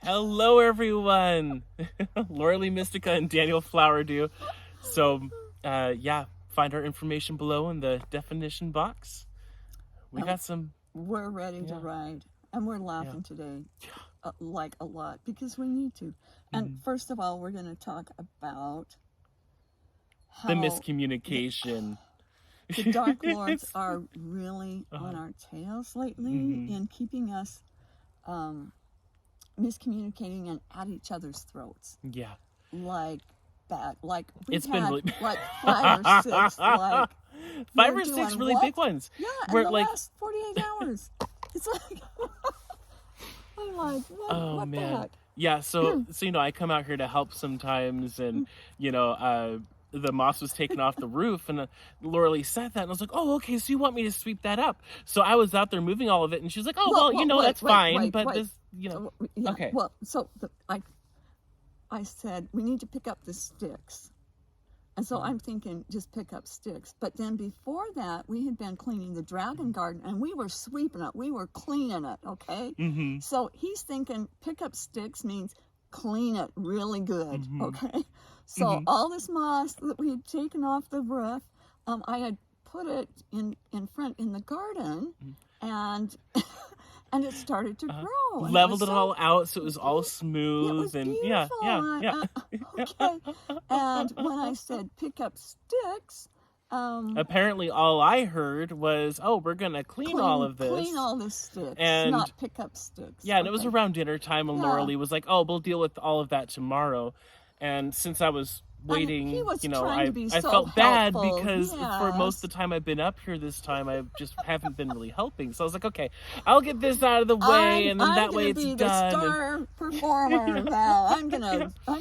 Hello, everyone. Laura Lee Mystica and Daniel Flowerdew. So, yeah, find our information below in the definition box. We got some... We're ready to ride. And we're laughing today, like a lot, because we need to. And first of all, we're going to talk about how... the miscommunication. The Dark Lords are really on our tails lately in keeping us miscommunicating and at each other's throats. Yeah. Like we've It's had been really... like 5 or 6 like 5 or 6 really big ones. Yeah, We're in the like... last 48 hours. It's like I'm like, what the heck? Yeah, so you know, I come out here to help sometimes, and you know, the moss was taken off the roof, and Laura Lee said that, and I was like, oh, okay, so you want me to sweep that up? So I was out there moving all of it, and she's like, oh, well, you know, that's fine, but this, you know, okay. Well, so I said, we need to pick up the sticks. And so I'm thinking, just pick up sticks. But then before that, we had been cleaning the dragon garden, and we were sweeping it. We were cleaning it, okay? So he's thinking, pick up sticks means clean it really good, okay? So all this moss that we had taken off the roof, I had put it in front in the garden, and and it started to grow. Leveled it all out so it was all smooth. It was and beautiful. yeah. Okay. And when I said pick up sticks, apparently all I heard was, oh, we're gonna clean all of this. Clean all the sticks, and not pick up sticks. Yeah, and it was around dinner time, and Laura Lee was like, oh, we'll deal with all of that tomorrow. And since I was waiting, you know, I felt bad because for most of the time I've been up here this time, I just haven't been really helping. So I was like, okay, I'll get this out of the way, and then that way it's done. I'm gonna be the star performer now. I'm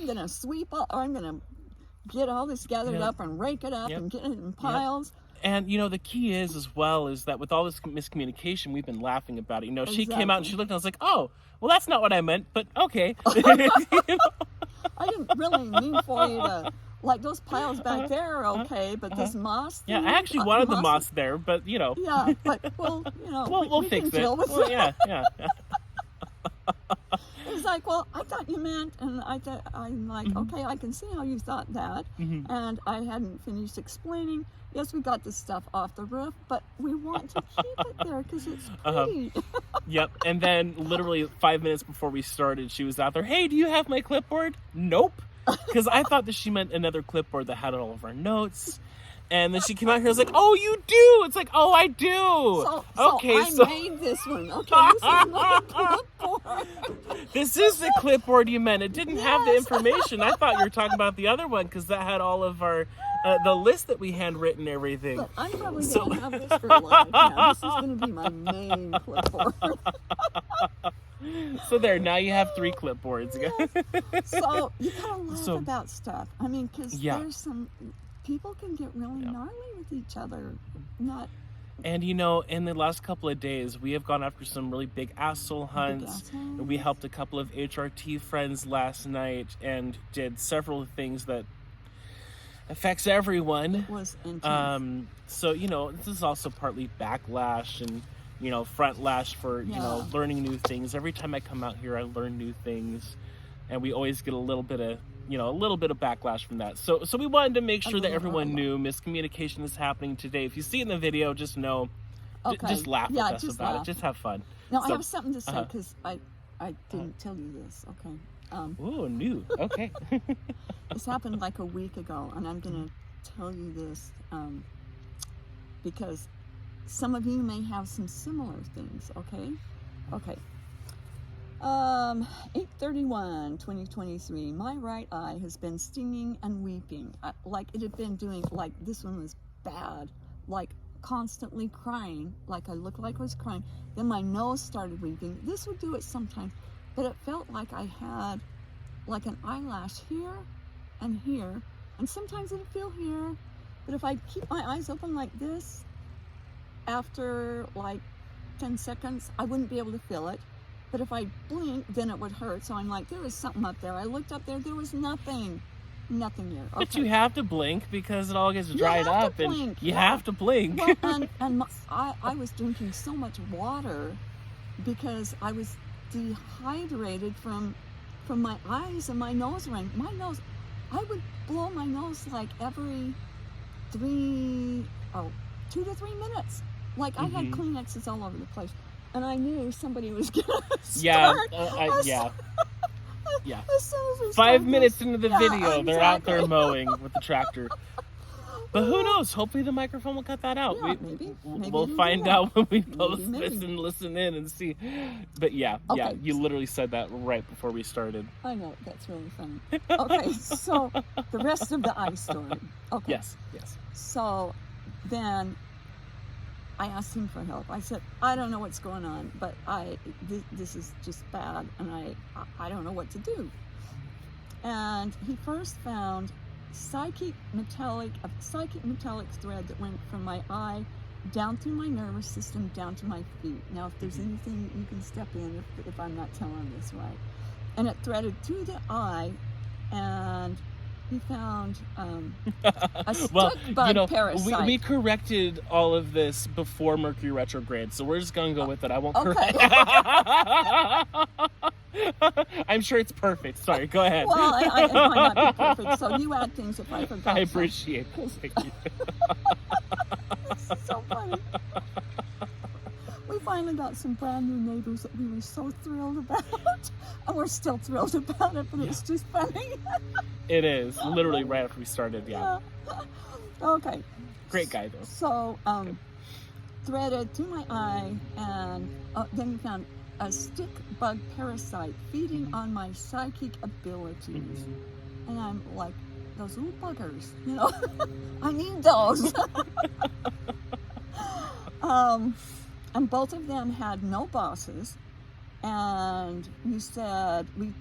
gonna sweep up. I'm gonna get all this gathered up and rake it up and get it in piles. And, you know, the key is, as well, is that with all this miscommunication, we've been laughing about it. You know, she came out and she looked and I was like, oh, well, that's not what I meant, but okay. You know? I didn't really mean for you to, like, those piles back there are okay, but this moss thing, yeah, I actually wanted the moss there, but, you know. Yeah, but, well, you know, we'll fix it. Deal with it. Yeah. It was like, well, I thought you meant, and I'm like, okay, I can see how you thought that, and I hadn't finished explaining. Yes, we got this stuff off the roof, but we want to keep it there because it's pretty. Yep, and then literally 5 minutes before we started, she was out there, hey, do you have my clipboard? Nope, because I thought that she meant another clipboard that had all of our notes. And then she came out here and was like, oh, you do? It's like, oh, I do. So I made this one. Okay, this is my clipboard. This is the clipboard you meant. It didn't have the information. I thought you were talking about the other one because that had all of our, the list that we handwritten and everything. But I'm probably going to have this for a life now. This is going to be my main clipboard. So there, now you have 3 clipboards. Yes. So you gotta laugh about stuff. I mean, because there's some... People can get really gnarly with each other. And you know, in the last couple of days, we have gone after some really big asshole hunts. We helped a couple of HRT friends last night and did several things that affects everyone. It was intense. So, you know, this is also partly Back-lash and, you know, Front-lash for, you know, learning new things. Every time I come out here, I learn new things. And we always get a little bit of backlash from that. So we wanted to make sure that everyone knew miscommunication is happening today. If you see it in the video, just know, just laugh with us about it. Just have fun. Now, I have something to say because I didn't tell you this, okay? Ooh, new. Okay. This happened like a week ago, and I'm going to tell you this because some of you may have some similar things, okay? Okay. 8/31/2023. My right eye has been stinging and weeping. Like it had been doing, like this one was bad, like constantly crying, like I looked like I was crying. Then my nose started weeping. This would do it sometimes, but it felt like I had like an eyelash here and here, and sometimes it'd feel here. But if I keep my eyes open like this, after like 10 seconds, I wouldn't be able to feel it. But if I blink, then it would hurt. So I'm like, there was something up there. I looked up there, there was nothing. Nothing here. Okay. But you have to blink because it all gets dried up. And you have to blink. Well, I was drinking so much water because I was dehydrated from from my eyes and my nose ring. My nose, I would blow my nose like every 2 to 3 minutes. Like I had Kleenexes all over the place. And I knew somebody was going to start. Yeah. As soon as we 5 minutes into the video, exactly. they're out there mowing with the tractor. But who knows? Hopefully the microphone will cut that out. Yeah, maybe we'll find out when we post this and listen in and see. But yeah, you literally said that right before we started. I know, that's really funny. Okay, so the rest of the eye story. Okay. Yes. So then I asked him for help. I said, I don't know what's going on, but this is just bad, and I don't know what to do. And he first found a psychic metallic thread that went from my eye down through my nervous system down to my feet. Now, if there's anything, you can step in if I'm not telling this right. And it threaded through the eye, and he found a stick bug parasite. We corrected all of this before Mercury retrograde, so we're just gonna go with it. I won't correct. I'm sure it's perfect. Sorry, go ahead. Well, it might not be perfect, so you add things if I forgot. I appreciate it. Thank you. This is so funny. We finally got some brand new neighbors that we were so thrilled about, and we're still thrilled about it, but it's just funny. It is, literally right after we started, yeah. Okay. Great guy, though. So, threaded through my eye, and then we found a stick bug parasite feeding on my psychic abilities. And I'm like, those little buggers, I need those. And both of them had no bosses. And you said, we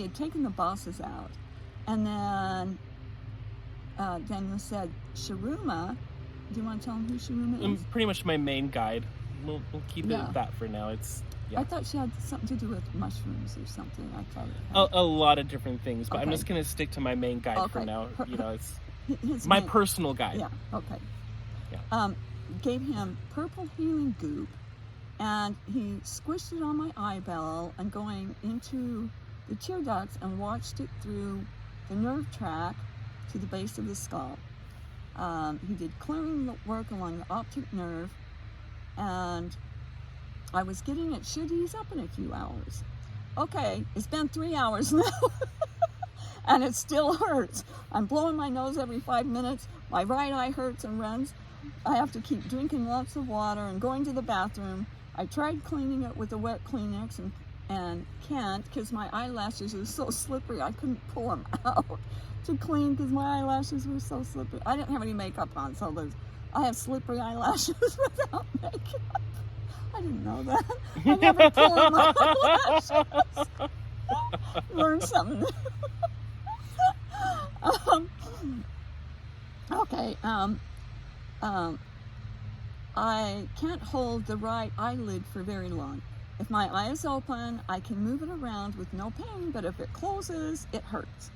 had taken the bosses out. And then we said, Suemah, do you want to tell them who Suemah is? Pretty much my main guide. We'll keep it at that for now. I thought she had something to do with mushrooms or something. I thought it had. A lot of different things, but I'm just going to stick to my main guide for now. It's my personal guide. Yeah, okay. Yeah. Gave him purple healing goop, and he squished it on my eyeball and going into the tear ducts and watched it through the nerve tract to the base of the skull. He did clearing work along the optic nerve, and I was getting it should ease up in a few hours. Okay, it's been 3 hours now, and it still hurts. I'm blowing my nose every 5 minutes. My right eye hurts and runs. I have to keep drinking lots of water and going to the bathroom. I tried cleaning it with a wet Kleenex and can't because my eyelashes are so slippery. I couldn't pull them out to clean because my eyelashes were so slippery. I didn't have any makeup on, so I have slippery eyelashes without makeup. I didn't know that. I never pulled my eyelashes. Learned something. Okay. I can't hold the right eyelid for very long. If my eye is open, I can move it around with no pain, but if it closes, it hurts.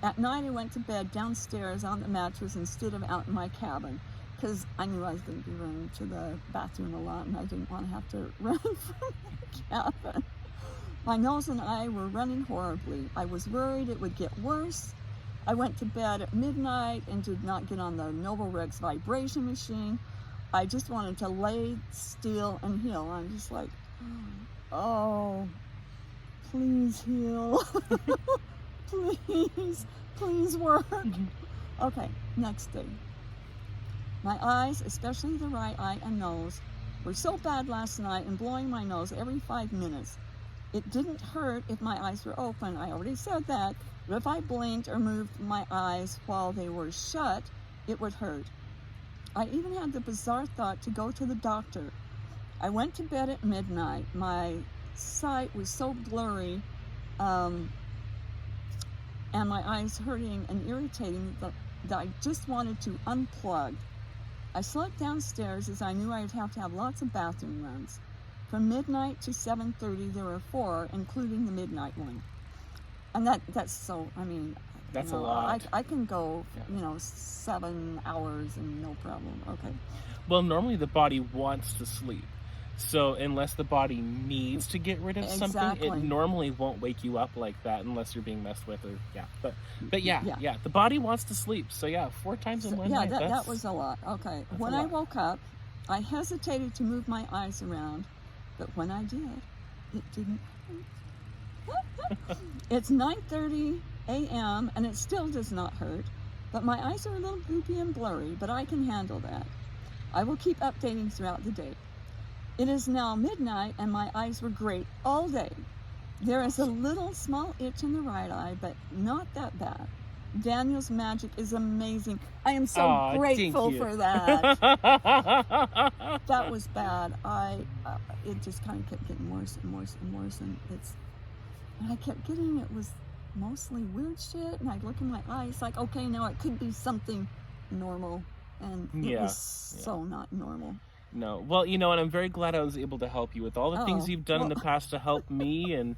At night, I went to bed downstairs on the mattress instead of out in my cabin, because I knew I was going to be running to the bathroom a lot, and I didn't want to have to run from the cabin. My nose and eye were running horribly. I was worried it would get worse. I went to bed at midnight and did not get on the Novorex vibration machine. I just wanted to lay still and heal. I'm just like, oh, please heal. Please work. Okay, next day. My eyes, especially the right eye and nose, were so bad last night and blowing my nose every 5 minutes. It didn't hurt if my eyes were open. I already said that. But if I blinked or moved my eyes while they were shut, it would hurt. I even had the bizarre thought to go to the doctor. I went to bed at midnight. My sight was so blurry, and my eyes hurting and irritating that I just wanted to unplug. I slept downstairs as I knew I'd have to have lots of bathroom runs. From midnight to 7:30, there were 4, including the midnight one. And that's so, I mean, that's a lot. I can go, 7 hours and no problem. Okay. Well, normally the body wants to sleep. So unless the body needs to get rid of something, it normally won't wake you up like that unless you're being messed with. Or but yeah, the body wants to sleep. So 4 times in one night. That was a lot. Okay, when I woke up, I hesitated to move my eyes around, but when I did, it didn't hurt. It's 9:30 a.m. and it still does not hurt, but my eyes are a little droopy and blurry, but I can handle that. I will keep updating throughout the day. It is now midnight and my eyes were great all day. There is a little small itch in the right eye, but not that bad. Daniel's magic is amazing. I am so grateful for that. That was bad. It just kind of kept getting worse and worse and worse, and I kept getting it was mostly weird shit, and I'd look in my eyes like, okay, now it could be something normal, and it was so not normal. No. Well, and I'm very glad I was able to help you with all the things you've done in the past to help me and,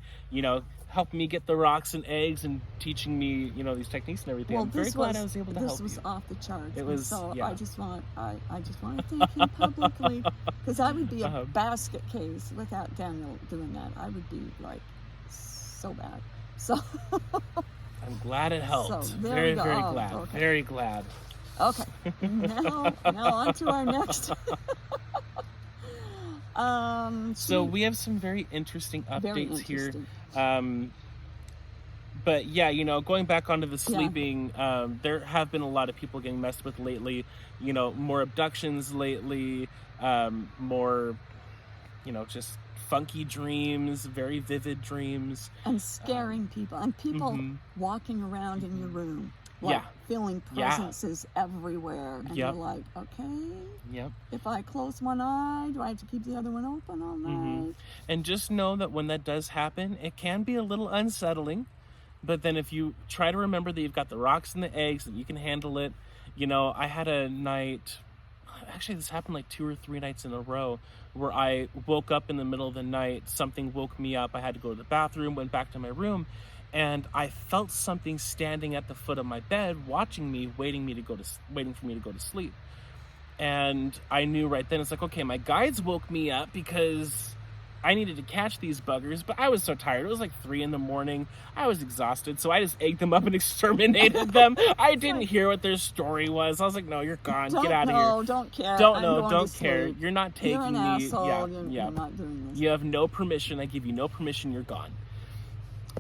help me get the rocks and eggs and teaching me, these techniques and everything. I'm very glad I was able to help you. This was off the charts. It was, so I just want to thank him publicly, because I would be a basket case without Daniel doing that. I would be like so bad. So I'm glad it helped. So very glad. Okay. Very glad. Okay, now on to our next. So we have some very interesting updates here. But yeah, going back onto the sleeping, there have been a lot of people getting messed with lately. More abductions lately, more, just funky dreams, very vivid dreams. And scaring people, and people walking around in your room. Like feeling presences everywhere, and you're like, okay, if I close one eye, do I have to keep the other one open all night? And just know that when that does happen, it can be a little unsettling, but then if you try to remember that you've got the rocks and the eggs, that you can handle it. I had a night, actually this happened like 2 or 3 nights in a row, where I woke up in the middle of the night, something woke me up, I had to go to the bathroom, went back to my room, and I felt something standing at the foot of my bed, watching me, waiting for me to go to sleep. And I knew right then, it's like, okay, my guides woke me up because I needed to catch these buggers, but I was so tired. It was like 3 a.m. I was exhausted, so I just egged them up and exterminated them. I didn't hear what their story was. I was like, no, you're gone. Get out of here. Don't care. Don't care. You're not taking you're an me. Asshole. You're not doing this. You have no permission. I give you no permission. You're gone.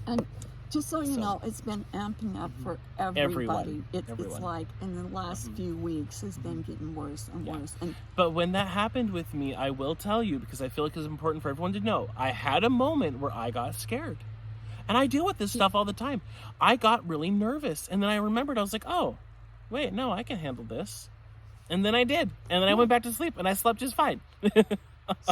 And just so you know, it's been amping up for everybody. It's like in the last few weeks, it's been getting worse and worse. But when that happened with me, I will tell you, because I feel like it's important for everyone to know, I had a moment where I got scared. And I deal with this stuff all the time. I got really nervous. And then I remembered, I was like, oh, wait, no, I can handle this. And then I did. And then I went back to sleep and I slept just fine.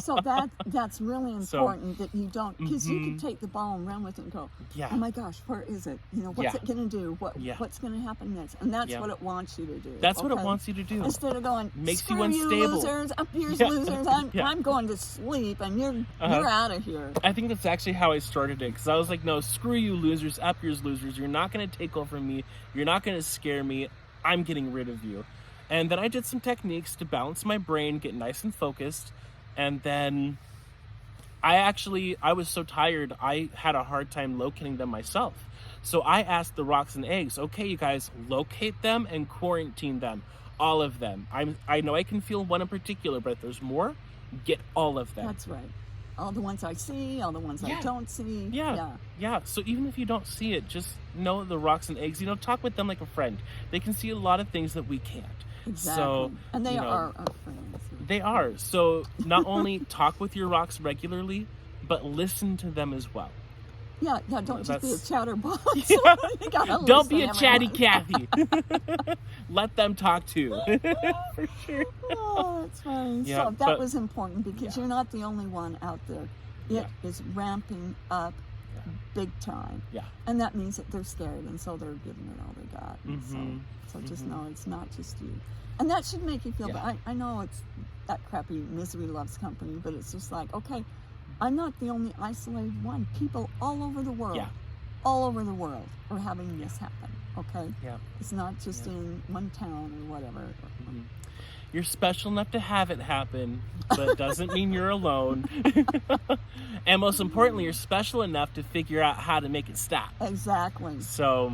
So that's really important that you don't, because you can take the ball and run with it and go, oh my gosh, where is it? What's it going to do? What's going to happen next? And that's what it wants you to do. That's what it wants you to do. Instead of going, makes you unstable. You losers, up yours losers, I'm going to sleep and you're out of here. I think that's actually how I started it, because I was like, no, screw you losers, up yours losers. You're not going to take over me. You're not going to scare me. I'm getting rid of you. And then I did some techniques to balance my brain, get nice and focused. And then I was so tired, I had a hard time locating them myself. So I asked the rocks and eggs, okay, you guys, locate them and quarantine them, all of them. I know I can feel one in particular, but if there's more, get all of them. That's right. All the ones I see, all the ones I don't see. Yeah. So even if you don't see it, just know the rocks and eggs, talk with them like a friend. They can see a lot of things that we can't. Exactly. So, and they are our friends. They are. So not only talk with your rocks regularly, but listen to them as well. Yeah, don't just be a chatterbox. Don't be a chatty Cathy. Let them talk too. For sure. Oh, that's funny. So that was important, because you're not the only one out there. It is ramping up big time. Yeah. And that means that they're scared, and so they're giving it all they got. And so just know it's not just you. And that should make you feel better. I know it's that crappy misery loves company, but it's just like, okay, I'm not the only isolated one. People all over the world, are having this happen, okay? Yeah. It's not just in one town or whatever. You're special enough to have it happen, but it doesn't mean you're alone. And most importantly, you're special enough to figure out how to make it stop. Exactly. So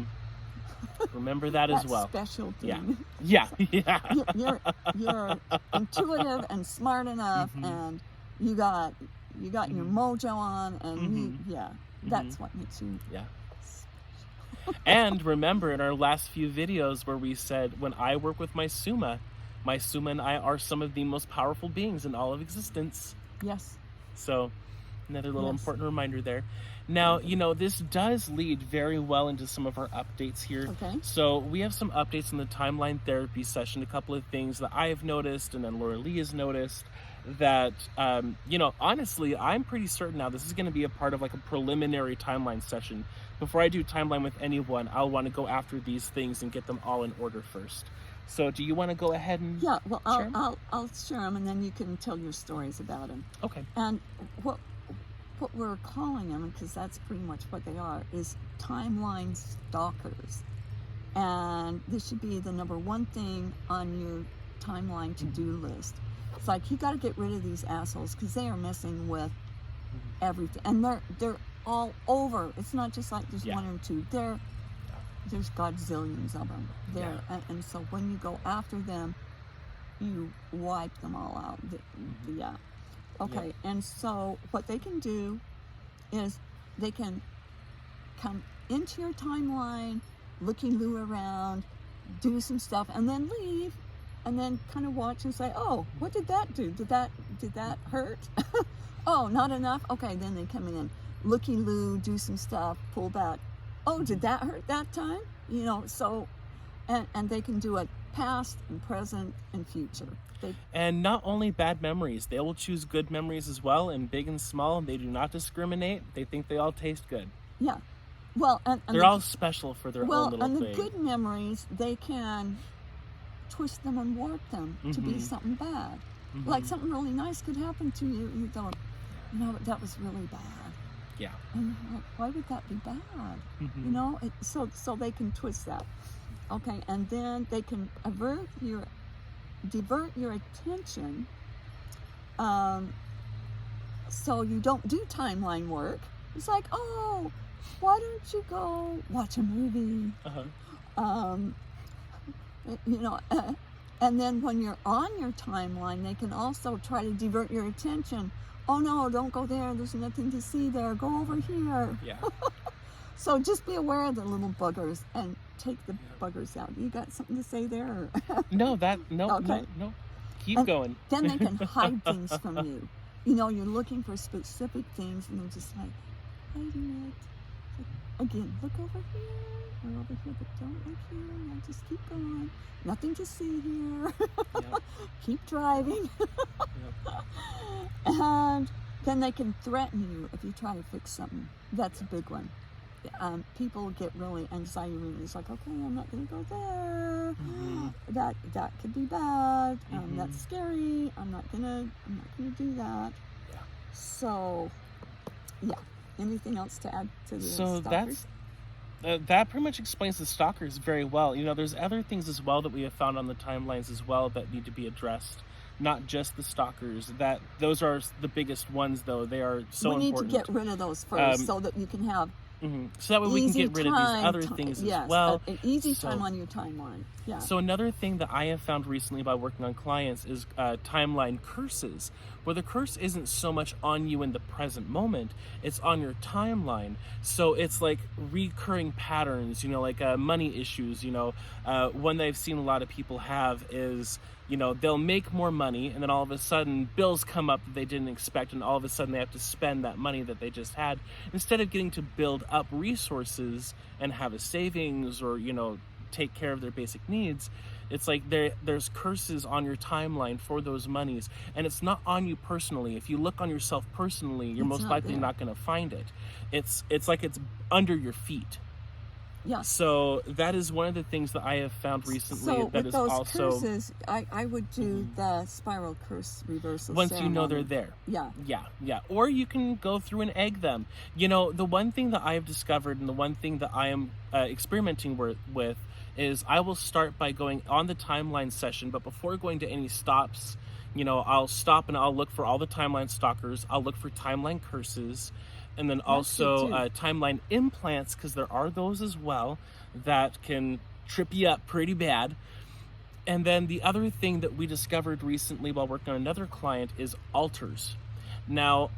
remember that as well. Special thing. thing. Yeah. You're intuitive and smart enough, and you got your mojo on, and that's what makes you. Yeah. And remember, in our last few videos where we said, when I work with my Suemah and I are some of the most powerful beings in all of existence. Yes. So, another little important reminder there. Now, this does lead very well into some of our updates here. Okay. So, we have some updates in the timeline therapy session, a couple of things that I have noticed and then Laura Lee has noticed that, honestly, I'm pretty certain now this is going to be a part of like a preliminary timeline session. Before I do timeline with anyone, I'll want to go after these things and get them all in order first. So do you want to go ahead and share them? I'll share them, and then you can tell your stories about them. Okay. And what we're calling them, because that's pretty much what they are, is timeline stalkers. And this should be the number one thing on your timeline to-do list. It's like, you got to get rid of these assholes, because they are messing with everything. And they're all over. It's not just like there's one or two. There's godzillions of them there. And so when you go after them, you wipe them all out. Okay. And so what they can do is they can come into your timeline, looky-loo around, do some stuff, and then leave, and then kind of watch and say, oh, what did that do? Did that hurt? Oh, not enough? Okay, then they come in, looky-loo, do some stuff, pull back. Oh, did that hurt that time? So, and they can do it past and present and future. And not only bad memories, they will choose good memories as well, and big and small, and they do not discriminate. They think they all taste good. Yeah. Well, and they're all special for their own little thing. Well, and the good memories, they can twist them and warp them to be something bad. Like something really nice could happen to you, and you go, that was really bad. Yeah. And why would that be bad? So they can twist that. Okay, and then they can divert your attention, so you don't do timeline work. It's like, oh, why don't you go watch a movie? And then when you're on your timeline, they can also try to divert your attention. Oh no, don't go there. There's nothing to see there. Go over here. Yeah. So just be aware of the little buggers and take the buggers out. You got something to say there? No. Keep going. Then they can hide things from you. You're looking for specific things, and they're just like, hiding it. Again, look over here. We're over here, but don't look here. Now just keep going. Nothing to see here. Keep driving. And then they can threaten you if you try to fix something. That's a big one. People get really anxiety ridden. It's like, okay, I'm not going to go there. That could be bad. That's scary. I'm not gonna do that. Yeah. So, yeah. Anything else to add to the stalkers? That pretty much explains the stalkers very well. There's other things as well that we have found on the timelines as well that need to be addressed. Not just the stalkers. Those are the biggest ones, though. They are so important. We need to get rid of those first, so that you can have so that way we can get rid of these other things as well. An easy time on your timeline. Yeah. So another thing that I have found recently by working on clients is timeline curses, where the curse isn't so much on you in the present moment, it's on your timeline. So it's like recurring patterns, like money issues. One that I've seen a lot of people have is, they'll make more money, and then all of a sudden bills come up that they didn't expect, and all of a sudden they have to spend that money that they just had instead of getting to build up resources and have a savings or take care of their basic needs. It's like there's curses on your timeline for those monies, and it's not on you personally. If you look on yourself personally, you're most likely not going to find it. It's like it's under your feet. Yeah. So that is one of the things that I have found recently. So that with is those also curses, I would do the spiral curse reversal once ceremony. you know they're there. Yeah. Yeah. Or you can go through and egg them. You know, the one thing that I have discovered, and the one thing that I am experimenting with is I will start by going on the timeline session, but before going to any stops, you know, I'll stop and I'll look for all the timeline stalkers. I'll look for timeline curses, and then also timeline implants, because there are those as well that can trip you up pretty bad. And then the other thing that we discovered recently while working on another client is altars. Now,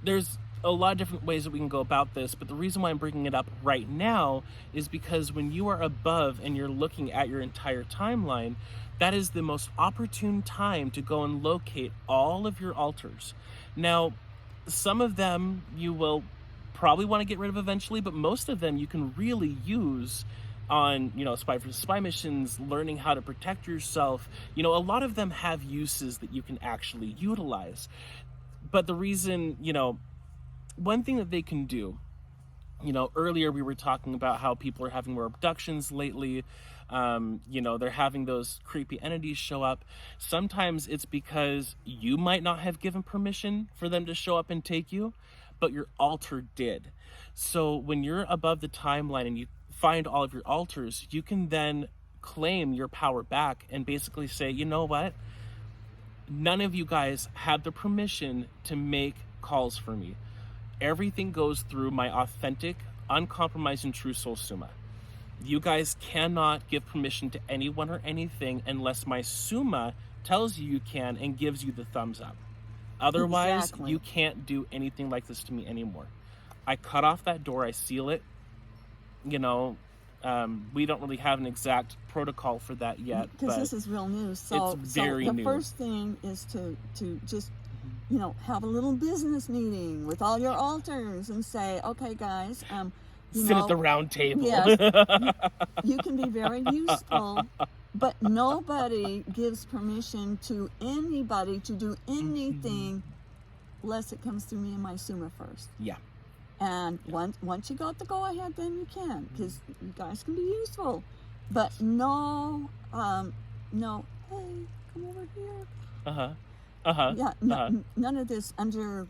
there's a lot of different ways that we can go about this, but the reason why I'm bringing it up right now is because when you are above and you're looking at your entire timeline, that is the most opportune time to go and locate all of your altars. Now, some of them you will probably want to get rid of eventually, but most of them you can really use on, you know, spy versus spy missions, learning how to protect yourself. You know, a lot of them have uses that you can actually utilize. But the reason, you know, one thing that they can do, you know, earlier we were talking about how people are having more abductions lately. You know, they're having those creepy entities show up. Sometimes it's because you might not have given permission for them to show up and take you, but your altar did. So when you're above the timeline and you find all of your altars, you can then claim your power back and basically say, you know what? None of you guys had the permission to make calls for me. Everything goes through my authentic, uncompromising True Soul Suemah. You guys cannot give permission to anyone or anything unless my Suemah tells you can and gives you the thumbs up. Otherwise, you can't do anything like this to me anymore. I cut off that door, I seal it. You know, we don't really have an exact protocol for that yet. Because this is real news. So, it's very new. The first thing is to just, you know, have a little business meeting with all your altars and say, okay, guys, sit at the round table. Yes, you can be very useful, but nobody gives permission to anybody to do anything unless it comes through me and my Suemah first. Yeah. And once you got the go ahead, then you can, because you guys can be useful. But no, hey, come over here. Yeah, none of this underground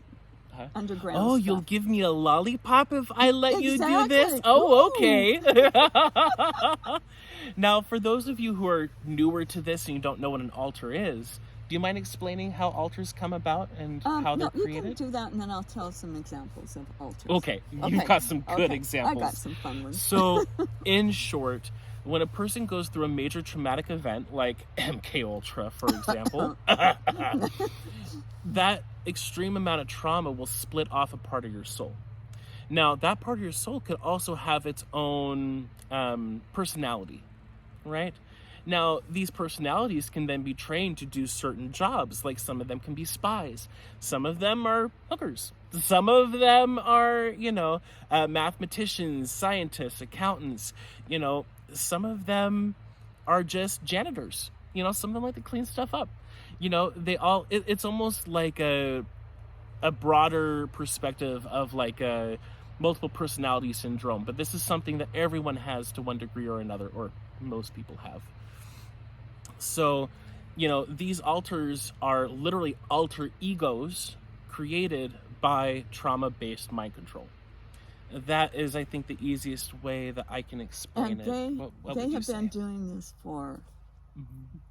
Oh, stuff. you'll give me a lollipop if I let you do this? Oh, okay. Now, for those of you who are newer to this and you don't know what an altar is, do you mind explaining how altars come about and how they're created? You can do that, and then I'll tell some examples of altars. Okay, you've got some good examples. I got some fun ones. So, in short, when a person goes through a major traumatic event, like MK Ultra, for example, that extreme amount of trauma will split off a part of your soul. Now, that part of your soul could also have its own personality, right? Now, these personalities can then be trained to do certain jobs. Like, some of them can be spies. Some of them are hookers. Some of them are, you know, mathematicians, scientists, accountants. You know, some of them are just janitors. You know, some of them like to clean stuff up. You know, they all, it's almost like a broader perspective of like a multiple personality syndrome. But this is something that everyone has to one degree or another, or most people have. So, you know, these altars are literally alter egos created by trauma-based mind control. That is, I think, the easiest way that I can explain it. They have been doing this for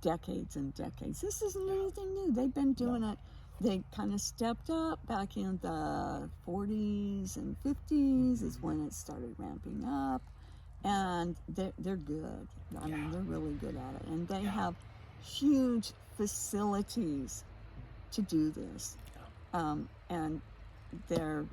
decades and decades. This isn't anything new. They've been doing it. They kind of stepped up back in the 40s and 50s is when it started ramping up. And they're good. I mean, they're really good at it. And they have huge facilities to do this. And they're,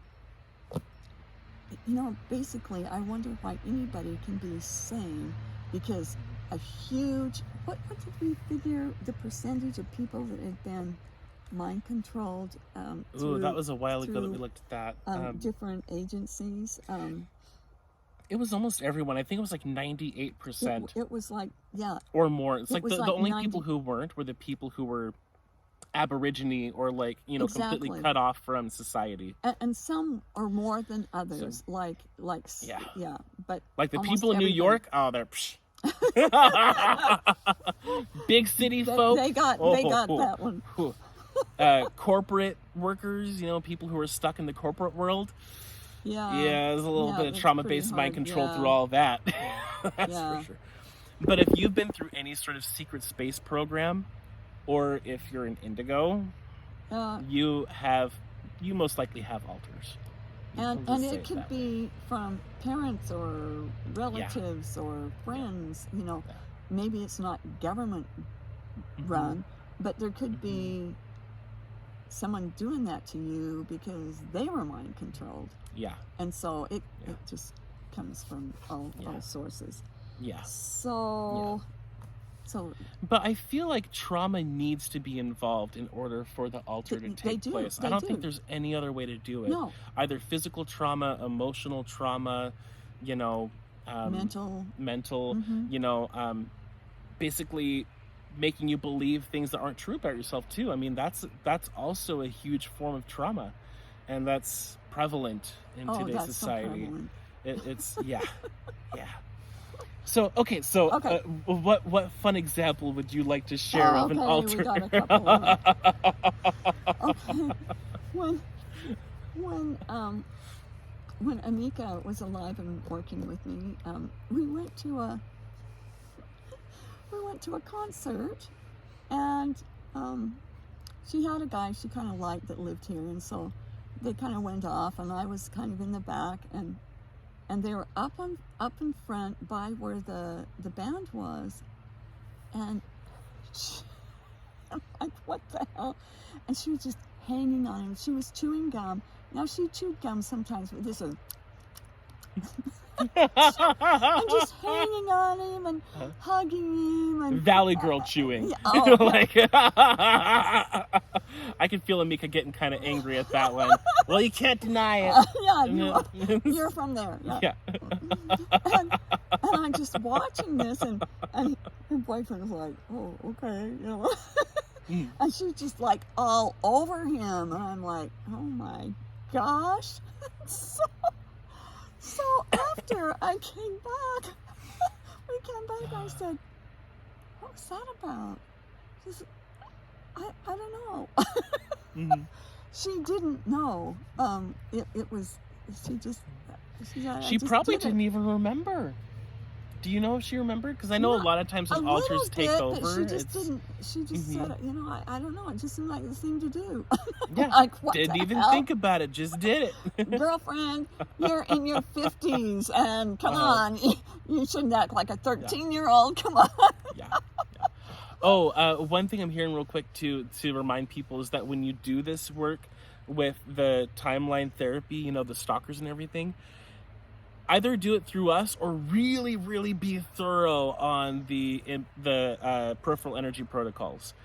you know, basically, I wonder why anybody can be sane, because a huge, what did we figure the percentage of people that have been mind controlled? That was a while ago that we looked at that. Different agencies. It was almost everyone. I think it was like 98%. It was like, or more. It's like the only 90. people who weren't were the people who were Aborigine or like, you know, completely Exactly. cut off from society. And some are more than others. So, Yeah. But like the almost people in New everybody. York, oh, they're big city folk. They got that one. Corporate workers, you know, people who are stuck in the corporate world. Yeah. Yeah, there's a little bit of trauma-based mind control through all that. That's for sure. But if you've been through any sort of secret space program, or if you're an Indigo, you most likely have alters. And it could be from parents or relatives or friends, you know. Maybe it's not government run, but there could be someone doing that to you because they were mind controlled. Yeah. And so it just comes from all sources. Yeah. So but I feel like trauma needs to be involved in order for the alter to take place. I don't think there's any other way to do it. No. Either physical trauma, emotional trauma, you know, mental, you know, basically making you believe things that aren't true about yourself too. I mean, that's also a huge form of trauma, and that's prevalent in today's society. So It's yeah. So what fun example would you like to share of an alter? We got a couple of them. When Amika was alive and working with me, we went to a concert, and she had a guy she kind of liked that lived here, and so they kind of went off, and I was kind of in the back, and they were up in front by where the band was, and I'm like, what the hell? And she was just hanging on him. She was chewing gum. Now she chewed gum sometimes with this and just hanging on him and hugging him and Valley Girl chewing. Like I can feel Amika getting kind of angry at that one. Well, you can't deny it. You're from there. Yeah. And I'm just watching this, and her boyfriend was like, "Oh, okay," you know. And she was just like all over him, and I'm like, "Oh my gosh!" So after I came back, I said, "What was that about?" She said, I don't know. She didn't know. It was, she probably didn't even remember. Do you know if she remembered? Because I know a lot of times when alters take over, but she just didn't. She just said, you know, I don't know. It just seemed like the thing to do. Yeah, like, what didn't the even hell? think about it. Just did it. Girlfriend, you're in your 50s, and come on, you shouldn't act like a 13-year-old. Come on. Yeah. Oh, one thing I'm hearing real quick to remind people is that when you do this work with the timeline therapy, you know, the stalkers and everything, either do it through us or really, really be thorough on the peripheral energy protocols,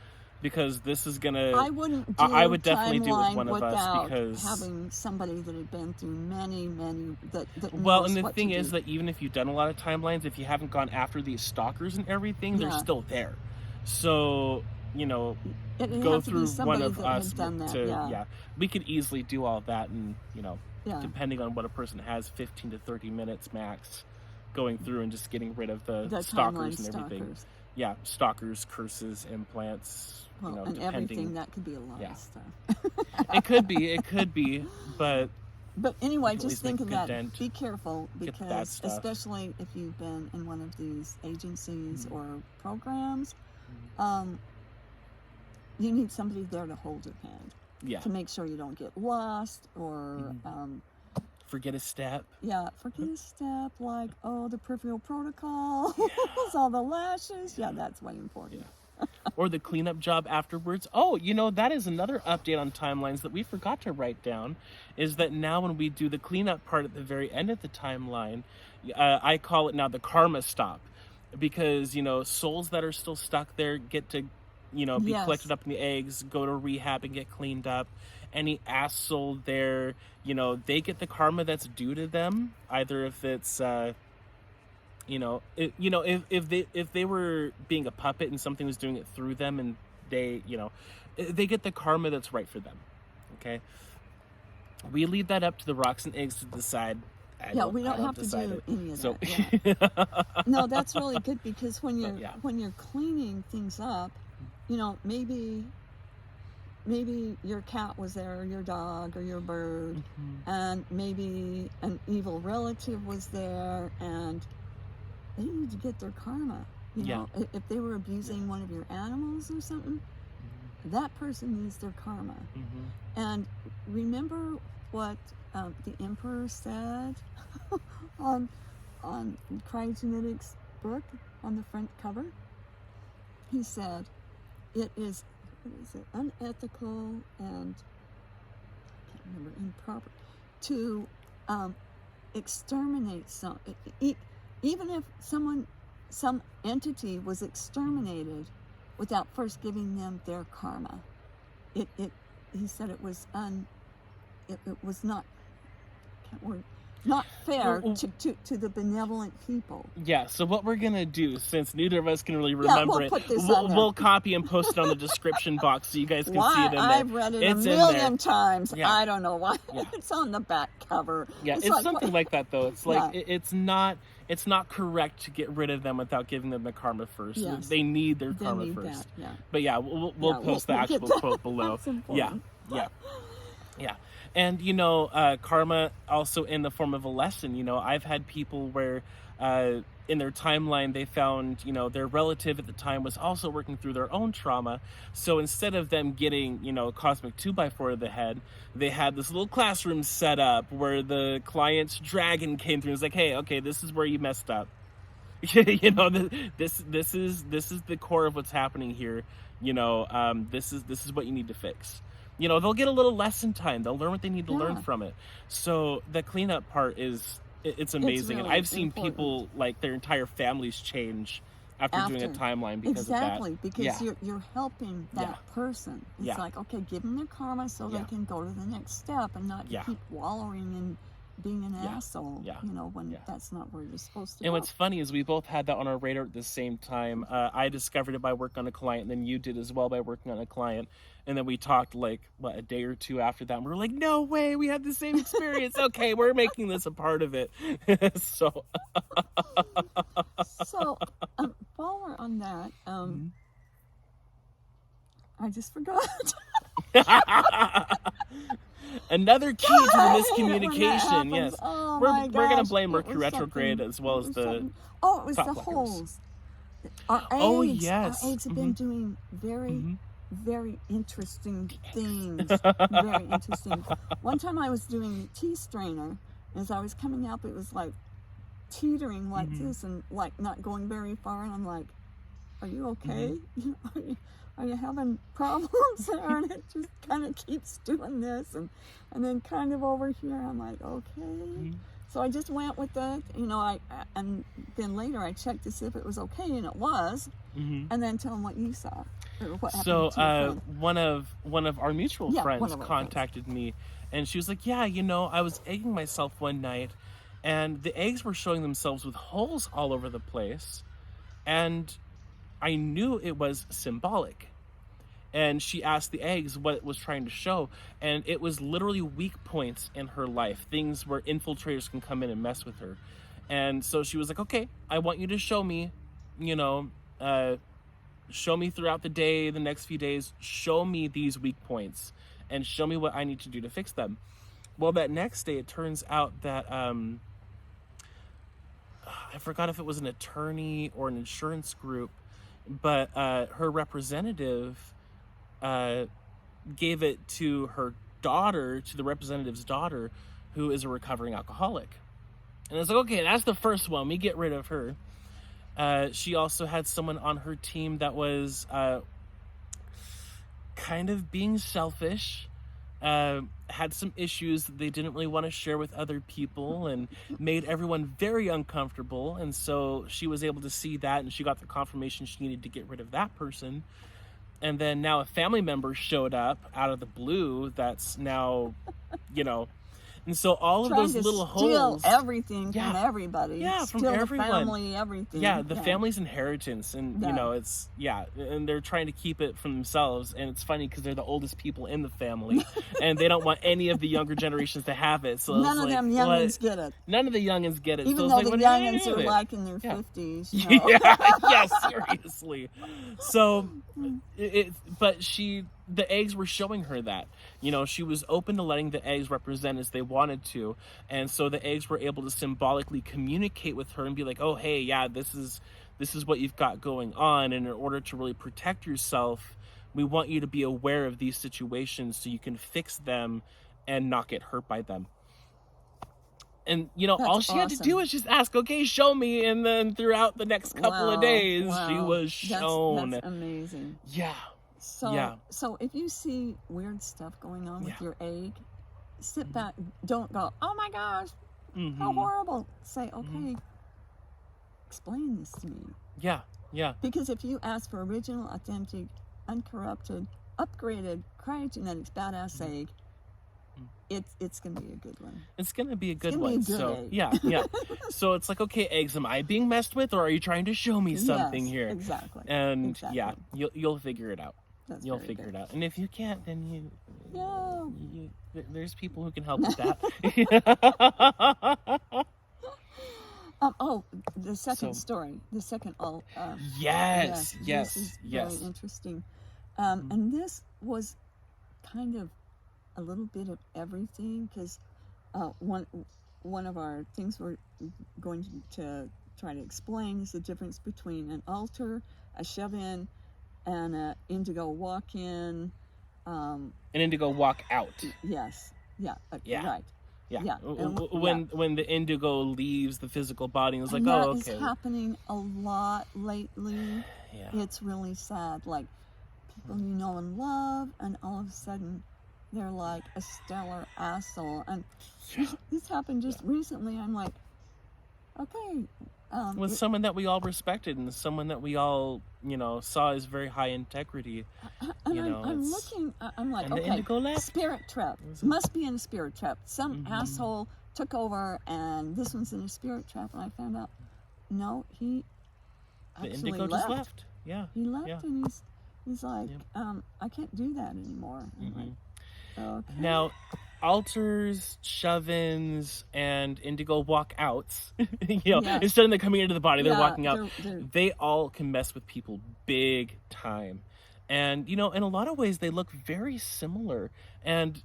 because this is gonna. I wouldn't. I would definitely do it with one of us, because having somebody that had been through many that well, knows and the what thing to is do. that even if you've done a lot of timelines, if you haven't gone after these stalkers and everything, they're still there. So, you know, go through one of us we could easily do all that, and you know, depending on what a person has, 15 to 30 minutes max, going through and just getting rid of the stalkers and everything. Yeah, stalkers, curses, implants. Well, you know, and depending. Everything that could be a lot of stuff. It could be, but anyway, just think of that. Dent. Be careful, because especially if you've been in one of these agencies or programs, you need somebody there to hold your hand. Yeah. To make sure you don't get lost or forget a step. Yeah, forget a step, like, the peripheral protocol, all the lashes. Yeah, that's way important. Yeah. Or the cleanup job afterwards. Oh, you know, that is another update on timelines that we forgot to write down, is that now when we do the cleanup part at the very end of the timeline, I call it now the karma stop, because, you know, souls that are still stuck there get to, you know, be collected up in the eggs, go to rehab and get cleaned up. Any ass soul there, you know, they get the karma that's due to them, either if it's if they were being a puppet and something was doing it through them, and they, you know, they get the karma that's right for them. Okay, we leave that up to the rocks and eggs to decide. We don't have to do any of So, that. No, that's really good, because when you're cleaning things up, maybe your cat was there, or your dog, or your bird, and maybe an evil relative was there, and they need to get their karma. You know, if they were abusing one of your animals or something, that person needs their karma. And remember what the emperor said on Cryogenetics' book on the front cover? He said, it is, unethical and, I can't remember, improper to exterminate even if some entity was exterminated without first giving them their karma. He said it was not, not fair to the benevolent people. Yeah, so what we're going to do, since neither of us can really remember we'll copy and post it on the description box so you guys can see it in there. I've read it a million times. Yeah. I don't know why. Yeah. It's on the back cover. Yeah, it's like, something like that, though. It's like, it's not correct to get rid of them without giving them the karma first. Yes. They need their karma first. But yeah, we'll post the actual quote below. Yeah. And, karma also in the form of a lesson. I've had people where in their timeline they found, their relative at the time was also working through their own trauma. So instead of them getting, a cosmic 2x4 to the head, they had this little classroom set up where the client's dragon came through and was like, hey, okay, this is where you messed up. This is the core of what's happening here. This is what you need to fix. They'll get a little lesson time. They'll learn what they need to learn from it. So the cleanup part it's amazing. Really, and I've seen people, like, their entire families change after doing a timeline because of that. Exactly, because you're helping that person. It's like, okay, give them their karma so they can go to the next step and not keep wallowing in being an asshole, when that's not where you're supposed to go. And what's funny is we both had that on our radar at the same time. I discovered it by working on a client, and then you did as well by working on a client. And then we talked, a day or two after that, and we were like, no way, we had the same experience. Okay, we're making this a part of it. So while we're on that, I just forgot. Another key to the miscommunication, yes. Oh, we're going to blame Mercury retrograde as well as the... it was the holes. Our eggs, our eggs have been doing very, very interesting things. Very interesting. One time I was doing a tea strainer. As I was coming up, it was like teetering like this and like not going very far. And I'm like, are you okay? Are you having problems there? And it just kind of keeps doing this. And then kind of over here, I'm like, okay. So I just went with that, and then later I checked to see if it was okay, and it was. And then tell them what you saw. Or what happened to your friend. one of our mutual friends contacted me, and she was like, I was egging myself one night, and the eggs were showing themselves with holes all over the place, and I knew it was symbolic. And she asked the eggs what it was trying to show, and it was literally weak points in her life, things where infiltrators can come in and mess with her. And so she was like, okay, I want you to show me, show me throughout the day, the next few days, show me these weak points and show me what I need to do to fix them. Well, that next day, it turns out that, I forgot if it was an attorney or an insurance group, but her representative gave it to her daughter, to the representative's daughter, who is a recovering alcoholic. And it's like, okay, that's the first one. We get rid of her. She also had someone on her team that was kind of being selfish, had some issues that they didn't really want to share with other people, and made everyone very uncomfortable. And so she was able to see that, and she got the confirmation she needed to get rid of that person. And then now a family member showed up out of the blue that's now, And so all of trying those to little steal holes, everything Yeah. from everybody. Yeah, from steal everyone. the family, everything. yeah, the family's inheritance, and you Yeah. know, it's and they're trying to keep it for themselves. And it's funny because they're the oldest people in the family, and they don't want any of the younger generations to have it. So None it's of like, them youngins get it. None of the youngins get it. Even so though it's like, the what are you gonna youngins do are with it? like in their Yeah. 50s, you know. Yeah, seriously. So, but the eggs were showing her that, you know, she was open to letting the eggs represent as they wanted to, and so the eggs were able to symbolically communicate with her and be like, oh, hey, yeah, this is what you've got going on, and in order to really protect yourself, we want you to be aware of these situations so you can fix them and not get hurt by them. And, you know, That's all she had to do awesome. was just ask, okay, show me. And then throughout the next couple of days, she was shown. That's amazing. Yeah. So, Yeah. so if you see weird stuff going on with Yeah. your egg, sit back. Don't go, oh my gosh, how horrible. Say, okay, explain this to me. Yeah. Yeah. Because if you ask for original, authentic, uncorrupted, upgraded cryogenetics badass egg, it's gonna be a good one. It's gonna be a good gonna be one. a good So egg. yeah. So it's like, okay, eggs, am I being messed with, or are you trying to show me something Yes, here? Exactly. And exactly. yeah, you'll figure it out. That's You'll very figure good. it out. And if you can't, then Yeah. there's people who can help with that. Oh, the second story. The second Yes. This is very interesting. And this was kind of a little bit of everything, because one of our things we're going to try to explain is the difference between an altar, a shove-in, and an indigo walk-in. An indigo walk out. Yes. Yeah. Yeah. Right. Yeah. Yeah. When the indigo leaves the physical body, it was like, and that oh, okay. is happening a lot lately. Yeah. It's really sad. Like, people you know and love, and all of a sudden they're like a stellar asshole. And this happened just recently. I'm like, okay. With someone that we all respected, and someone that we all, you know, saw as very high integrity. And you know, I'm looking, I'm like, and the okay, indigo left. spirit trap. Must be in a spirit trap. Some asshole took over, and this one's in a spirit trap. And I found out, no, he The actually indigo left. just left. Yeah. He left, Yeah. and he's like, I can't do that anymore. I'm like, okay. Now, altars, shove-ins, and indigo walk-outs, you know, Yes. instead of them coming into the body, they're Yeah, walking out. they're- They all can mess with people big time. And, you know, in a lot of ways, they look very similar. And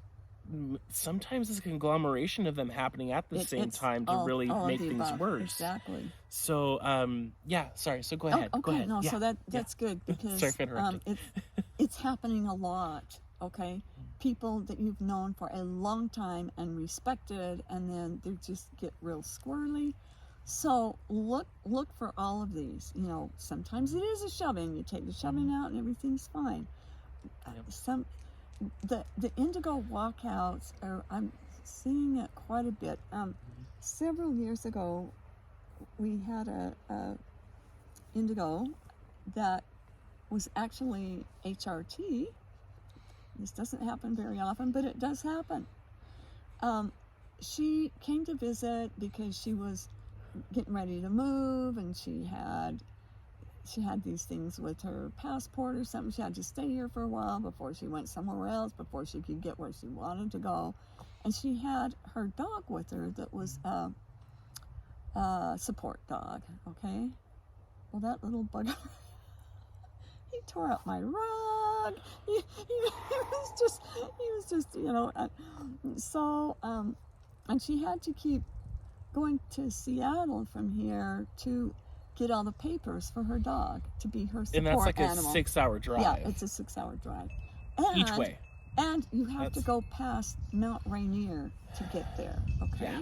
sometimes this conglomeration of them happening at the same it's time to all really of make the things above. worse. Exactly. So, yeah, sorry. So go ahead. Oh, okay. Go ahead. No, Yeah. so that's good, because Sorry for interrupting. it's happening a lot. Okay, people that you've known for a long time and respected, and then they just get real squirrely. So look for all of these. You know, sometimes it is a shove-in. You take the shove-in out, and everything's fine. The indigo walkouts I'm seeing it quite a bit. Several years ago, we had a indigo that was actually HRT. This doesn't happen very often, but it does happen. She came to visit because she was getting ready to move, and she had these things with her passport or something. She had to stay here for a while before she went somewhere else, before she could get where she wanted to go. And she had her dog with her that was a support dog, okay? Well, that little bugger, he tore up my rug. He was just, you know, so, and she had to keep going to Seattle from here to get all the papers for her dog to be her support And that's like animal. a 6-hour drive. Yeah, it's a 6-hour drive. And, each way. And you have to go past Mount Rainier to get there, okay? Yeah.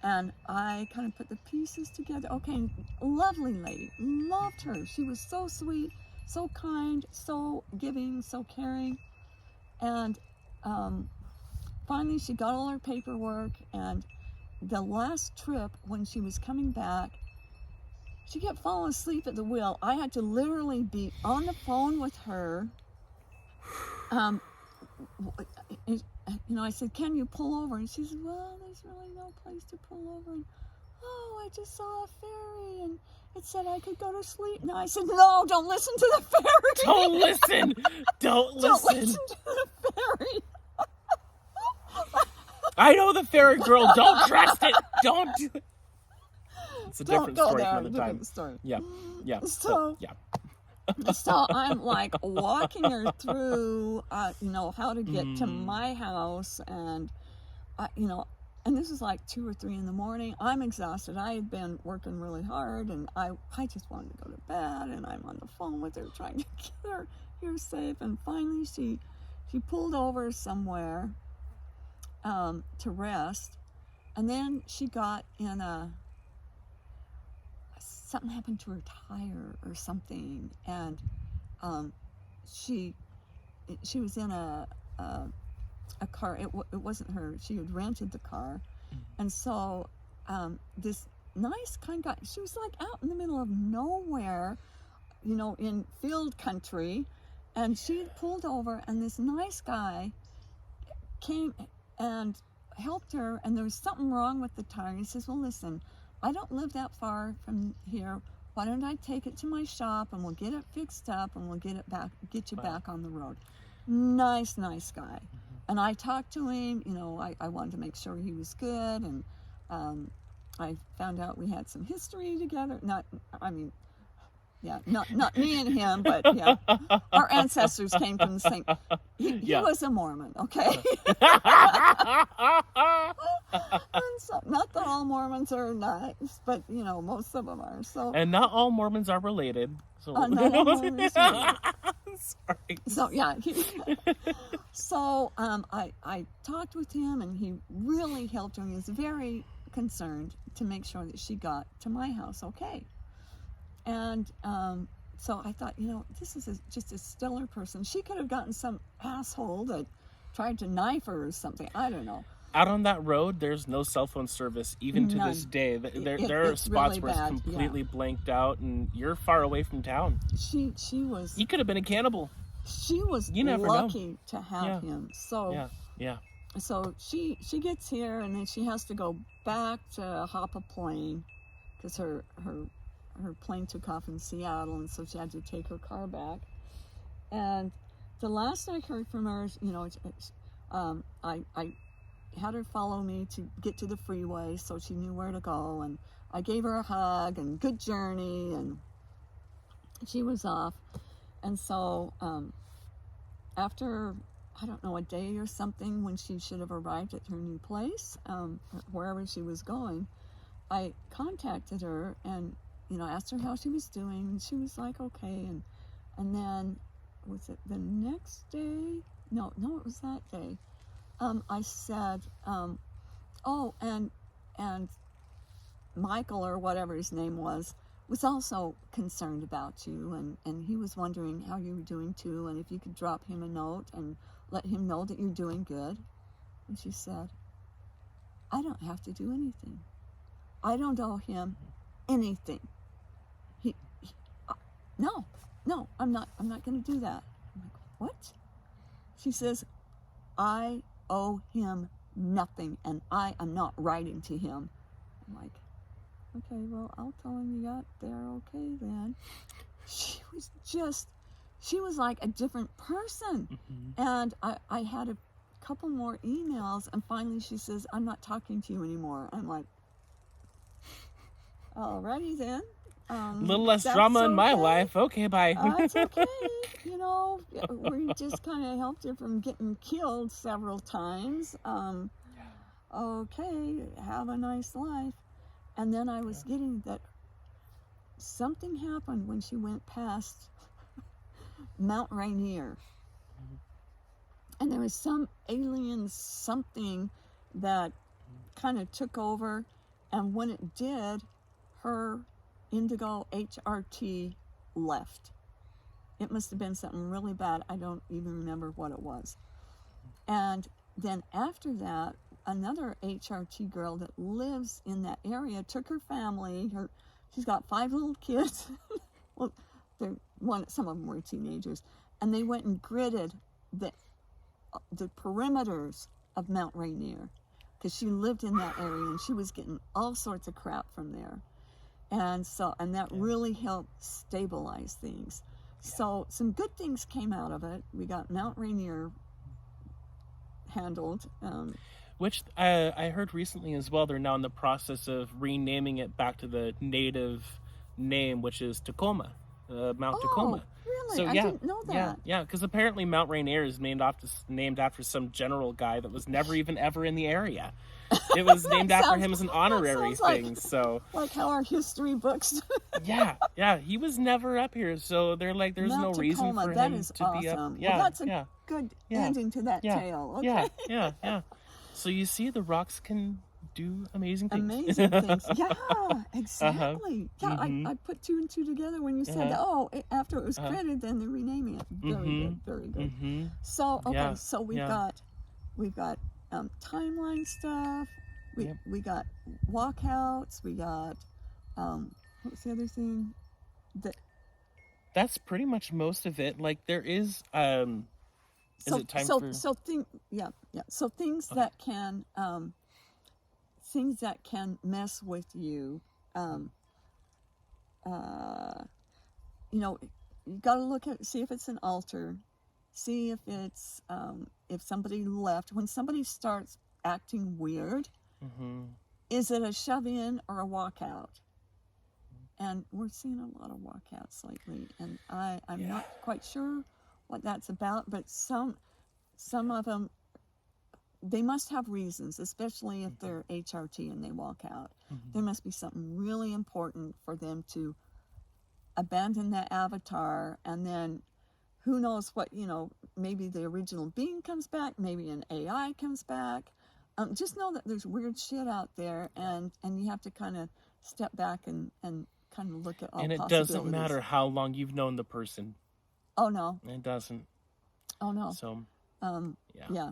And I kind of put the pieces together. Okay, lovely lady, loved her. She was so sweet, so kind, so giving, so caring. And finally she got all her paperwork, and the last trip when she was coming back, she kept falling asleep at the wheel. I had to literally be on the phone with her. I said, can you pull over? And she said, well, there's really no place to pull over. And, oh, I just saw a fairy, and it said I could go to sleep. And I said, no, don't listen to the fairy. Don't listen. Don't listen. Don't listen to the fairy. I know the fairy girl. Don't trust it. Don't do it. It's a different story for another time. Story. Yeah. So yeah. So I'm like walking her through, how to get to my house, and, and this is like 2 or 3 in the morning. I'm exhausted. I had been working really hard, and I just wanted to go to bed, and I'm on the phone with her trying to get her here safe. And finally she pulled over somewhere to rest, and then she got in something happened to her tire or something, and she was in a car. It wasn't her. She had rented the car, and so this nice kind guy. She was like out in the middle of nowhere, in field country, and she had pulled over, and this nice guy came and helped her, and there was something wrong with the tire. He says, well, listen, I don't live that far from here. Why don't I take it to my shop, and we'll get it fixed up, and we'll get you back on the road. Nice guy. And I talked to him, I wanted to make sure he was good, and I found out we had some history together. Not me and him, but yeah, our ancestors came from the same. He was a Mormon, okay? And so, not that all Mormons are nice, but most of them are. So, and not all Mormons are related. So, not all Mormons are related. Sorry. So yeah, I talked with him, and he really helped her. He was very concerned to make sure that she got to my house okay. And so I thought, this is just a stellar person. She could have gotten some asshole that tried to knife her or something. I don't know. Out on that road, there's no cell phone service, even to this day. There are spots really where it's completely blanked out, and you're far away from town. She was... He could have been a cannibal. She was lucky to have him. So yeah. So she gets here, and then she has to go back to hop a plane, because her plane took off in Seattle, and so she had to take her car back. And the last I heard from her, I had her follow me to get to the freeway, so she knew where to go, and I gave her a hug and good journey, and she was off. And so after, I don't know, a day or something, when she should have arrived at her new place, wherever she was going, I contacted her and asked her how she was doing, and she was like, okay. And then, was it the next day? No, it was that day. I said, and Michael, or whatever his name was also concerned about you, and he was wondering how you were doing too, and if you could drop him a note and let him know that you're doing good. And she said, I don't have to do anything. I don't owe him anything. No, I'm not going to do that. I'm like, what? She says, I owe him nothing, and I am not writing to him. I'm like, okay, well, I'll tell him you got there okay then. She was like a different person. And I had a couple more emails, and finally she says, I'm not talking to you anymore. I'm like, alrighty then. A little less drama in my life. Okay, bye. It's okay. We just kind of helped her from getting killed several times. Okay, have a nice life. And then I was getting that something happened when she went past Mount Rainier. And there was some alien something that kind of took over. And when it did, her Indigo HRT left. It must have been something really bad. I don't even remember what it was. And then after that, another HRT girl that lives in that area took her family. She's got 5 little kids. Well, some of them were teenagers, and they went and gridded the perimeters of Mount Rainier, because she lived in that area and she was getting all sorts of crap from there. And that really helped stabilize things. So some good things came out of it. We got Mount Rainier handled. Which I heard recently as well, they're now in the process of renaming it back to the native name, which is Tacoma, Mount Tacoma. Really? So, I didn't know that. Yeah, because apparently Mount Rainier is named after some general guy that was never even ever in the area. It was named after him as an honorary thing. So like how our history books. yeah, he was never up here. So they're like, there's Mount no reason Tacoma, for that him is to awesome. be up. Well, that's a good ending to that tale. Okay. Yeah. So you see, the rocks can do amazing things. Amazing things. Yeah, exactly. Yeah, I put 2 and 2 together when you said that. After it was created, then they're renaming it. Very good. So so we've got timeline stuff. We got walkouts. We got what's the other thing? That's pretty much most of it. Like there is is it time for... So things that can things that can mess with you. You got to look at, see if it's an altar, see if it's if somebody left. When somebody starts acting weird, is it a shove in or a walkout? And we're seeing a lot of walkouts lately, and I'm not quite sure what that's about, but some of them, they must have reasons, especially if they're HRT and they walk out. There must be something really important for them to abandon that avatar, and then who knows what, maybe the original being comes back, maybe an AI comes back. Just know that there's weird shit out there, and you have to kind of step back and kind of look at all possibilities. And it doesn't matter how long you've known the person. Oh, no. It doesn't. Oh, no. So, yeah.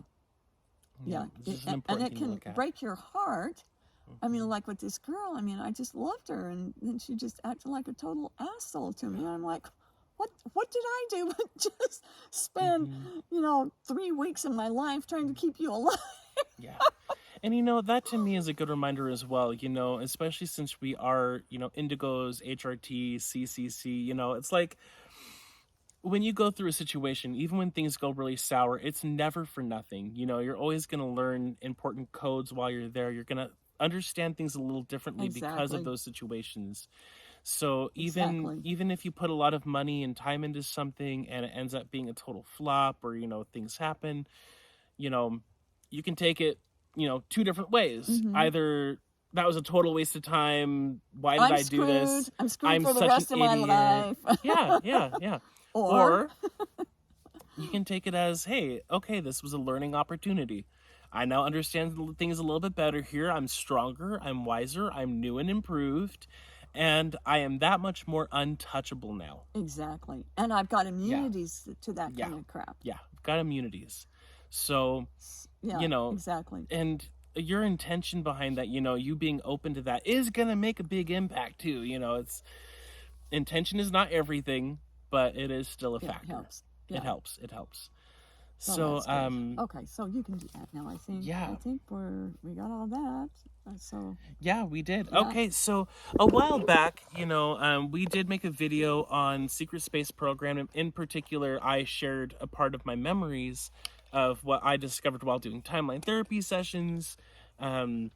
And it can break your heart. I mean, like with this girl, I just loved her, and then she just acted like a total asshole to me. And I'm like, what did I do but just spend, 3 weeks of my life trying to keep you alive? Yeah. And, that to me is a good reminder as well, especially since we are, Indigos, HRT, CCC, it's like when you go through a situation, even when things go really sour, it's never for nothing. You're always going to learn important codes while you're there. You're going to understand things a little differently because of those situations. So even if you put a lot of money and time into something and it ends up being a total flop, or, things happen, you can take it, 2 different ways. Either that was a total waste of time. Why did I do this? I'm screwed for the rest of my life. Yeah. Or you can take it as, hey, okay, this was a learning opportunity. I now understand things a little bit better here. I'm stronger. I'm wiser. I'm new and improved. And I am that much more untouchable now. Exactly. And I've got immunities to that kind of crap. Yeah, I've got immunities. So, exactly. And your intention behind that, you being open to that is going to make a big impact too. It's intention is not everything, but it is still a factor. It helps. It helps. So, okay, so you can do that now, I think. Yeah. I think we got all that. So. Yeah, we did. Yeah. Okay, so a while back, we did make a video on Secret Space Program. In particular, I shared a part of my memories of what I discovered while doing timeline therapy sessions. And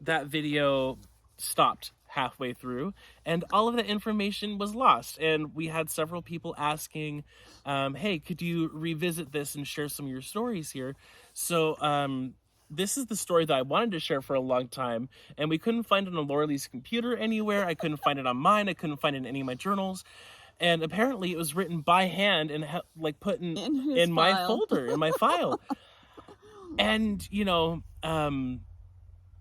that video stopped halfway through, and all of that information was lost. And we had several people asking, hey, could you revisit this and share some of your stories here? So this is the story that I wanted to share for a long time, and we couldn't find it on Laura Lee's computer anywhere. I couldn't find it on mine. I couldn't find it in any of my journals. And apparently it was written by hand and put in my folder, in my file. And,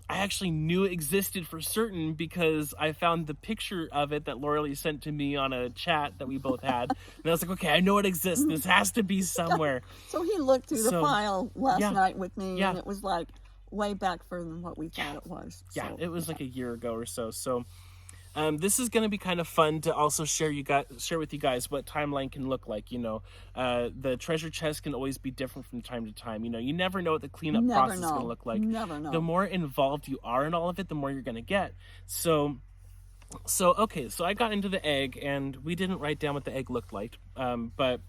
I actually knew it existed for certain because I found the picture of it that Laura Lee sent to me on a chat that we both had. And I was like, okay, I know it exists. This has to be somewhere. So he looked through the file last night with me, and it was like way back further than what we thought it was. Yeah, it was like a year ago or so. So This is going to be kind of fun to also share with you guys what timeline can look like. The treasure chest can always be different from time to time. You never know what the cleanup process is going to look like. Never know. The more involved you are in all of it, the more you're going to get. So I got into the egg, and we didn't write down what the egg looked like, but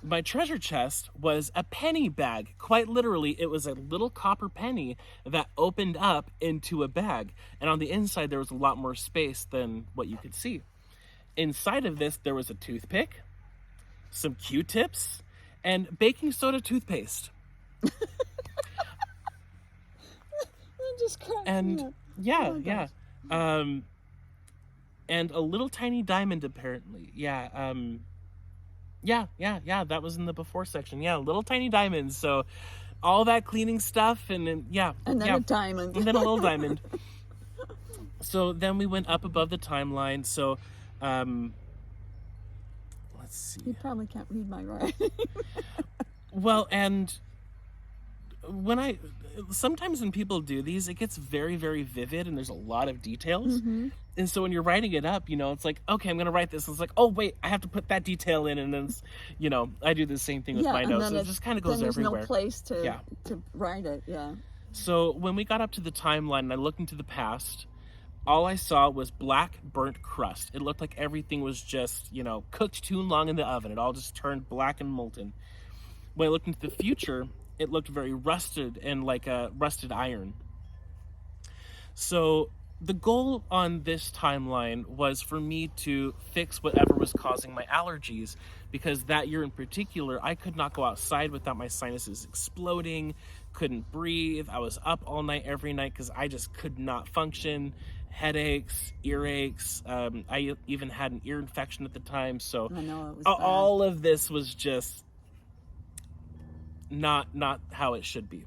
my treasure chest was a penny bag. Quite literally, it was a little copper penny that opened up into a bag. And on the inside, there was a lot more space than what you could see. Inside of this, there was a toothpick, some Q-tips, and baking soda toothpaste. Just cracked me And up. yeah, Oh my yeah. gosh. And a little tiny diamond, apparently. Yeah, that was in the before section. Yeah, little tiny diamonds. So all that cleaning stuff, and then A diamond. and then a little diamond. So then we went up above the timeline. So let's see. You probably can't read my writing. Well, and sometimes when people do these, it gets very, very vivid, and there's a lot of details. Mm-hmm. And so when you're writing it up, it's like, okay, I'm going to write this. It's like, oh, wait, I have to put that detail in. And then, I do the same thing with my notes. It just kind of goes everywhere. There's no place to write it. Yeah. So when we got up to the timeline and I looked into the past, all I saw was black burnt crust. It looked like everything was just, cooked too long in the oven. It all just turned black and molten. When I looked into the future, it looked very rusted and like a rusted iron. So the goal on this timeline was for me to fix whatever was causing my allergies, because that year in particular, I could not go outside without my sinuses exploding, couldn't breathe. I was up all night every night because I just could not function. Headaches, earaches. I even had an ear infection at the time. So I know it was all of this was just not how it should be.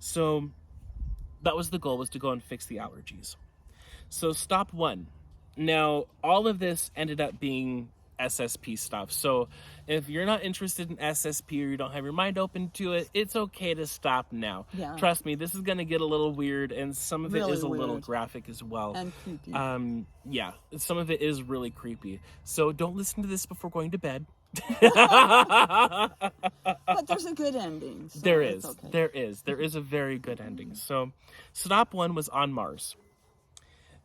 So that was the goal, was to go and fix the allergies. So stop one. Now, all of this ended up being SSP stuff. So if you're not interested in SSP or you don't have your mind open to it, it's okay to stop now. Yeah. Trust me, this is going to get a little weird, and some of it Really is a little weird. graphic as well. And creepy. Yeah, some of it is really creepy. So don't listen to this before going to bed. But there's a good ending. So There it's is. okay. There is a very good ending. So stop one was on Mars.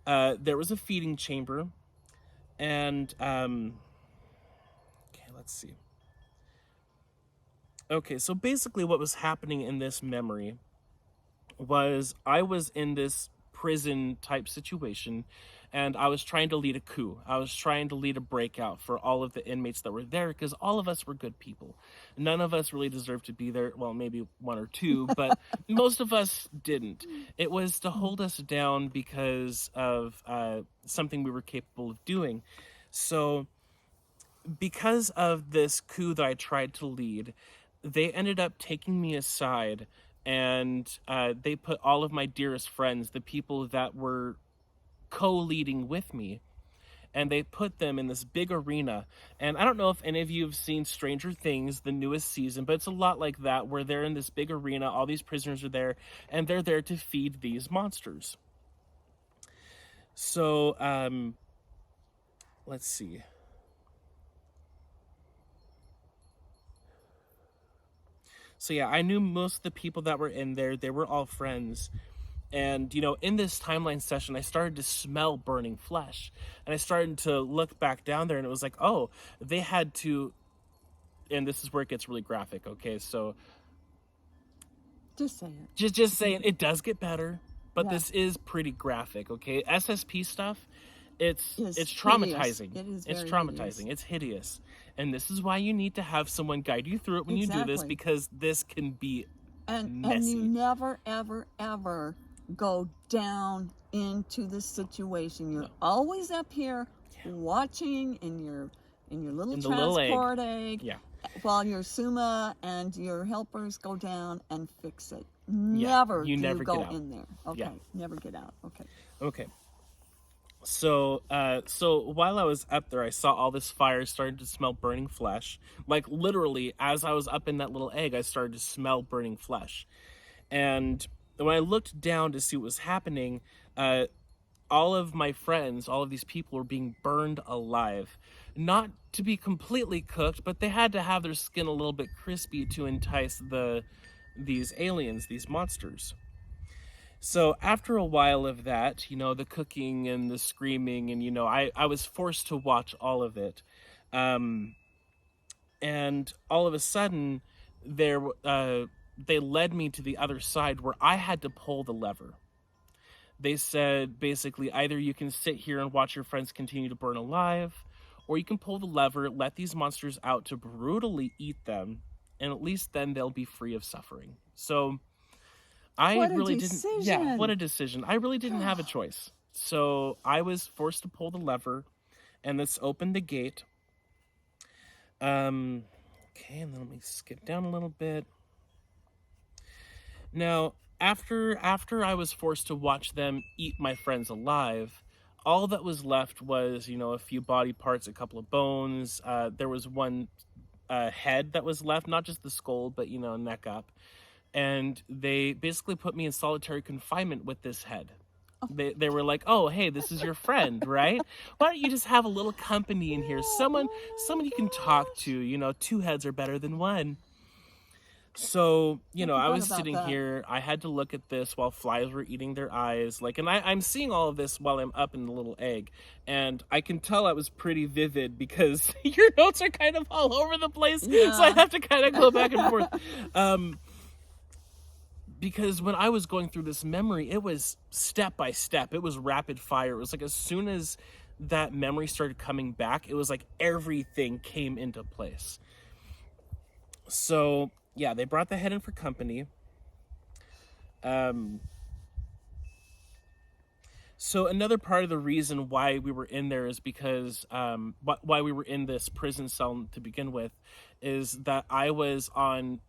There was a feeding chamber, and okay, let's see. Okay, so basically what was happening in this memory was I was in this prison type situation, and I was trying to lead a coup. I was trying to lead a breakout for all of the inmates that were there, because all of us were good people. None of us really deserved to be there. Well, maybe one or two, but most of us didn't. It was to hold us down because of something we were capable of doing. So because of this coup that I tried to lead, they ended up taking me aside, and they put all of my dearest friends, the people that were co-leading with me, and they put them in this big arena. And I don't know if any of you have seen Stranger Things, the newest season, but it's a lot like that, where they're in this big arena, all these prisoners are there, and they're there to feed these monsters. So let's see. So yeah, I knew most of the people that were in there. They were all friends. And, in this timeline session, I started to smell burning flesh. And I started to look back down there, and it was like, oh, they had to... And this is where it gets really graphic, okay? So... Just say it. Just saying, it does get better. But Yeah. this is pretty graphic, okay? SSP stuff, it's It's traumatizing. hideous. It is It's very traumatizing. hideous. It's hideous. And this is why you need to have someone guide you through it when you do this, Exactly. because this can be And messy. you never, ever, ever go down into the situation. You're always up here watching in your little In the little egg. transport egg. Yeah. While your Suma and your helpers go down and fix it. Never you do never you get go out. in there. Okay. Yeah. Never get out. Okay. Okay. So while I was up there, I saw all this fire, started to smell burning flesh. Like literally, as I was up in that little egg, I started to smell burning flesh. And when I looked down to see what was happening, all of my friends, all of these people were being burned alive. Not to be completely cooked, but they had to have their skin a little bit crispy to entice these aliens, these monsters. So after a while of that, the cooking and the screaming, and I was forced to watch all of it. And all of a sudden, they led me to the other side where I had to pull the lever. They said, basically, either you can sit here and watch your friends continue to burn alive, or you can pull the lever, let these monsters out to brutally eat them, and at least then they'll be free of suffering. So What a decision. what a decision. I really didn't have a choice. So I was forced to pull the lever, and this opened the gate. Okay, and then let me skip down a little bit. Now, after I was forced to watch them eat my friends alive, all that was left was, a few body parts, a couple of bones. There was one head that was left, not just the skull, but, neck up. And they basically put me in solitary confinement with this head. They were like, oh, hey, this is your friend, right? Why don't you just have a little company in here? Someone you can talk to. Two heads are better than one. So, I was sitting here. I had to look at this while flies were eating their eyes. And I'm seeing all of this while I'm up in the little egg. And I can tell I was pretty vivid because your notes are kind of all over the place. Yeah. So I have to kind of go back and forth. Because when I was going through this memory, it was step by step. It was rapid fire. It was like as soon as that memory started coming back, it was like everything came into place. So, yeah, they brought the head in for company. So another part of the reason why we were in there is because, why we were in this prison cell to begin with, is that I was on,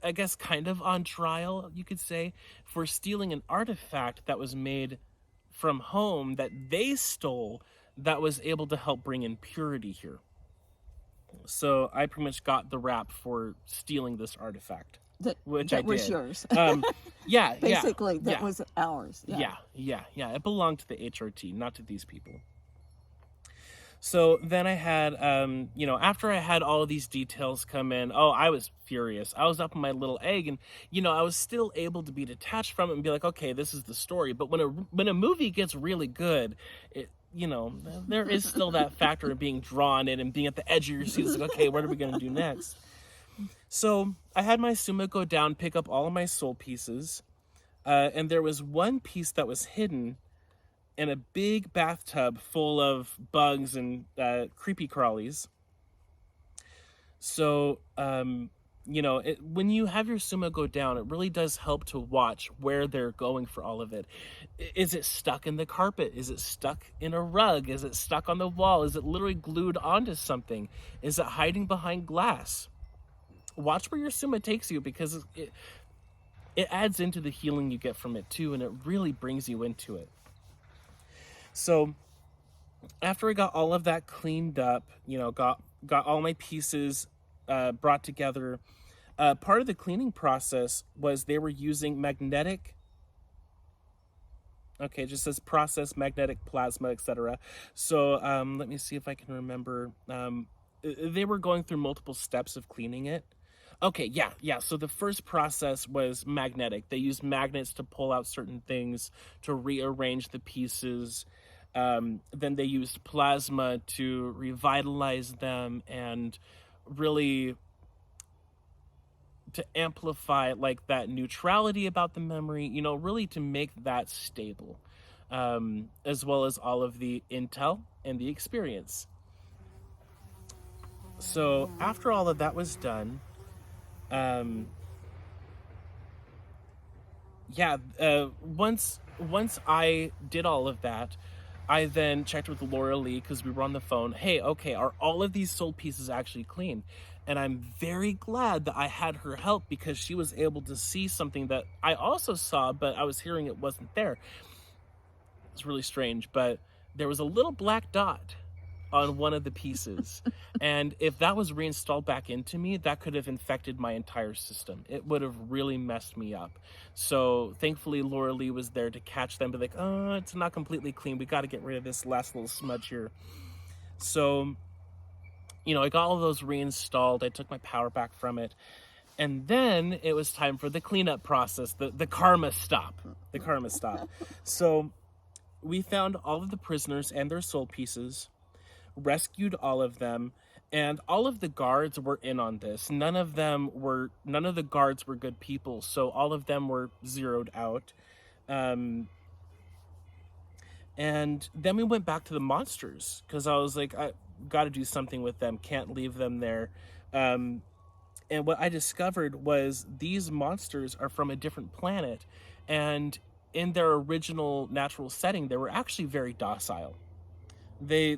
I guess, kind of on trial, you could say, for stealing an artifact that was made from home that they stole that was able to help bring in purity here. So I pretty much got the rap for stealing this artifact, which I did. That was yours. Yeah. Basically, that was ours. Yeah. It belonged to the HRT, not to these people. So then I had, after I had all of these details come in, I was furious. I was up in my little egg, and, I was still able to be detached from it and be like, okay, this is the story. But when a movie gets really good, there is still that factor of being drawn in and being at the edge of your seat. It's like, okay, what are we going to do next? So I had my Suemah go down, pick up all of my soul pieces, and there was one piece that was hidden in a big bathtub full of bugs and creepy crawlies. So, when you have your Suemah go down, it really does help to watch where they're going for all of it. Is it stuck in the carpet? Is it stuck in a rug? Is it stuck on the wall? Is it literally glued onto something? Is it hiding behind glass? Watch where your Suemah takes you, because it adds into the healing you get from it too, and it really brings you into it. So after I got all of that cleaned up, got all my pieces brought together, part of the cleaning process was they were using magnetic, it just says process magnetic plasma, etc. So let me see if I can remember. They were going through multiple steps of cleaning it. Okay, yeah. So the first process was magnetic. They used magnets to pull out certain things, to rearrange the pieces. Then they used plasma to revitalize them and really to amplify that neutrality about the memory, really to make that stable, as well as all of the intel and the experience. So after all of that was done, once I did all of that, I then checked with Laura Lee, because we were on the phone. Hey, okay, are all of these soul pieces actually clean? And I'm very glad that I had her help, because she was able to see something that I also saw, but I was hearing it wasn't there. It's really strange, but there was a little black dot on one of the pieces. And if that was reinstalled back into me, that could have infected my entire system. It would have really messed me up. So thankfully, Laura Lee was there to catch them, be like, oh, it's not completely clean. We got to get rid of this last little smudge here. So, you know, I got all of those reinstalled. I took my power back from it. And then it was time for the cleanup process, the karma stop. The karma stop. So we found all of the prisoners and their soul pieces, rescued all of them, and all of the guards were in on this. None of the guards were good people, so all of them were zeroed out. And then we went back to the monsters, because I was like, I got to do something with them, can't leave them there. And what I discovered was these monsters are from a different planet, and in their original natural setting, they were actually very docile. They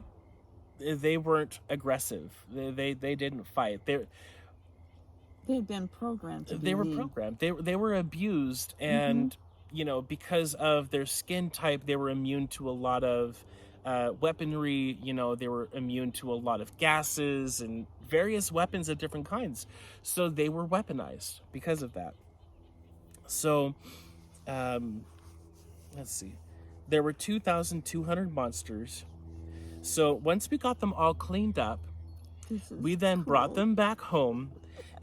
weren't aggressive. They didn't fight. They had been programmed to be They were mean. programmed. They were abused, and you know, because of their skin type, they were immune to a lot of weaponry. You know, they were immune to a lot of gases and various weapons of different kinds. So they were weaponized because of that. So, let's see. There were 2,200 monsters. So once we got them all cleaned up, we then brought them back home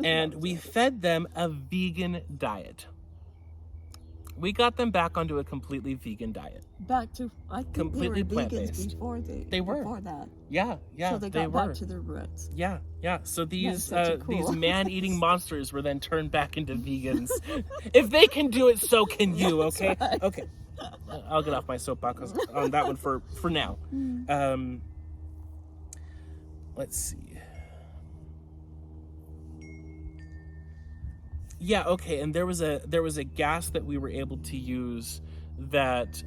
and we fed them a vegan diet. We got them back onto a completely vegan diet. Back to, I think completely they were plant-based. vegans before that. Yeah, So they got back to their roots. Yeah. So these cool. these man-eating monsters were then turned back into vegans. If they can do it, so can you. Okay. Right. Okay. I'll get off my soapbox on that one for now. Let's see. Yeah, okay, and there was a gas that we were able to use that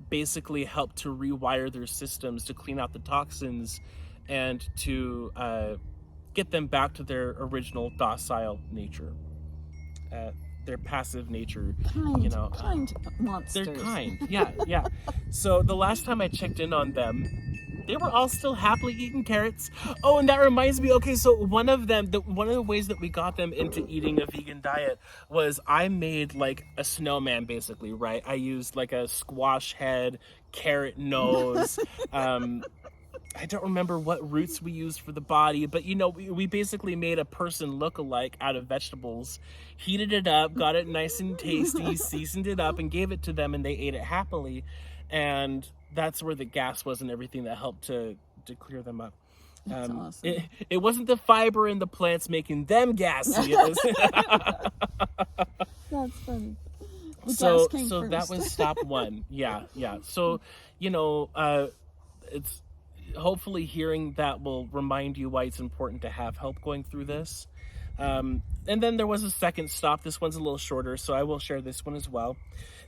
basically helped to rewire their systems, to clean out the toxins, and to get them back to their original docile nature, their passive nature. Kind monsters. They're kind, yeah. So the last time I checked in on them, they were all still happily eating carrots. Oh, and that reminds me, okay, so one of the ways that we got them into eating a vegan diet was I made like a snowman, basically, right? I used like a squash head, carrot nose. I don't remember what roots we used for the body, but you know, we basically made a person look-alike out of vegetables, heated it up, got it nice and tasty, seasoned it up, and gave it to them, and they ate it happily. And that's where the gas was and everything that helped to clear them up. That's awesome. It wasn't the fiber in the plants making them gassy. It was That's funny. The so gas came first. that was stop one. Yeah. So, you know, it's hopefully hearing that will remind you why it's important to have help going through this. And then there was a second stop. This one's a little shorter, so I will share this one as well.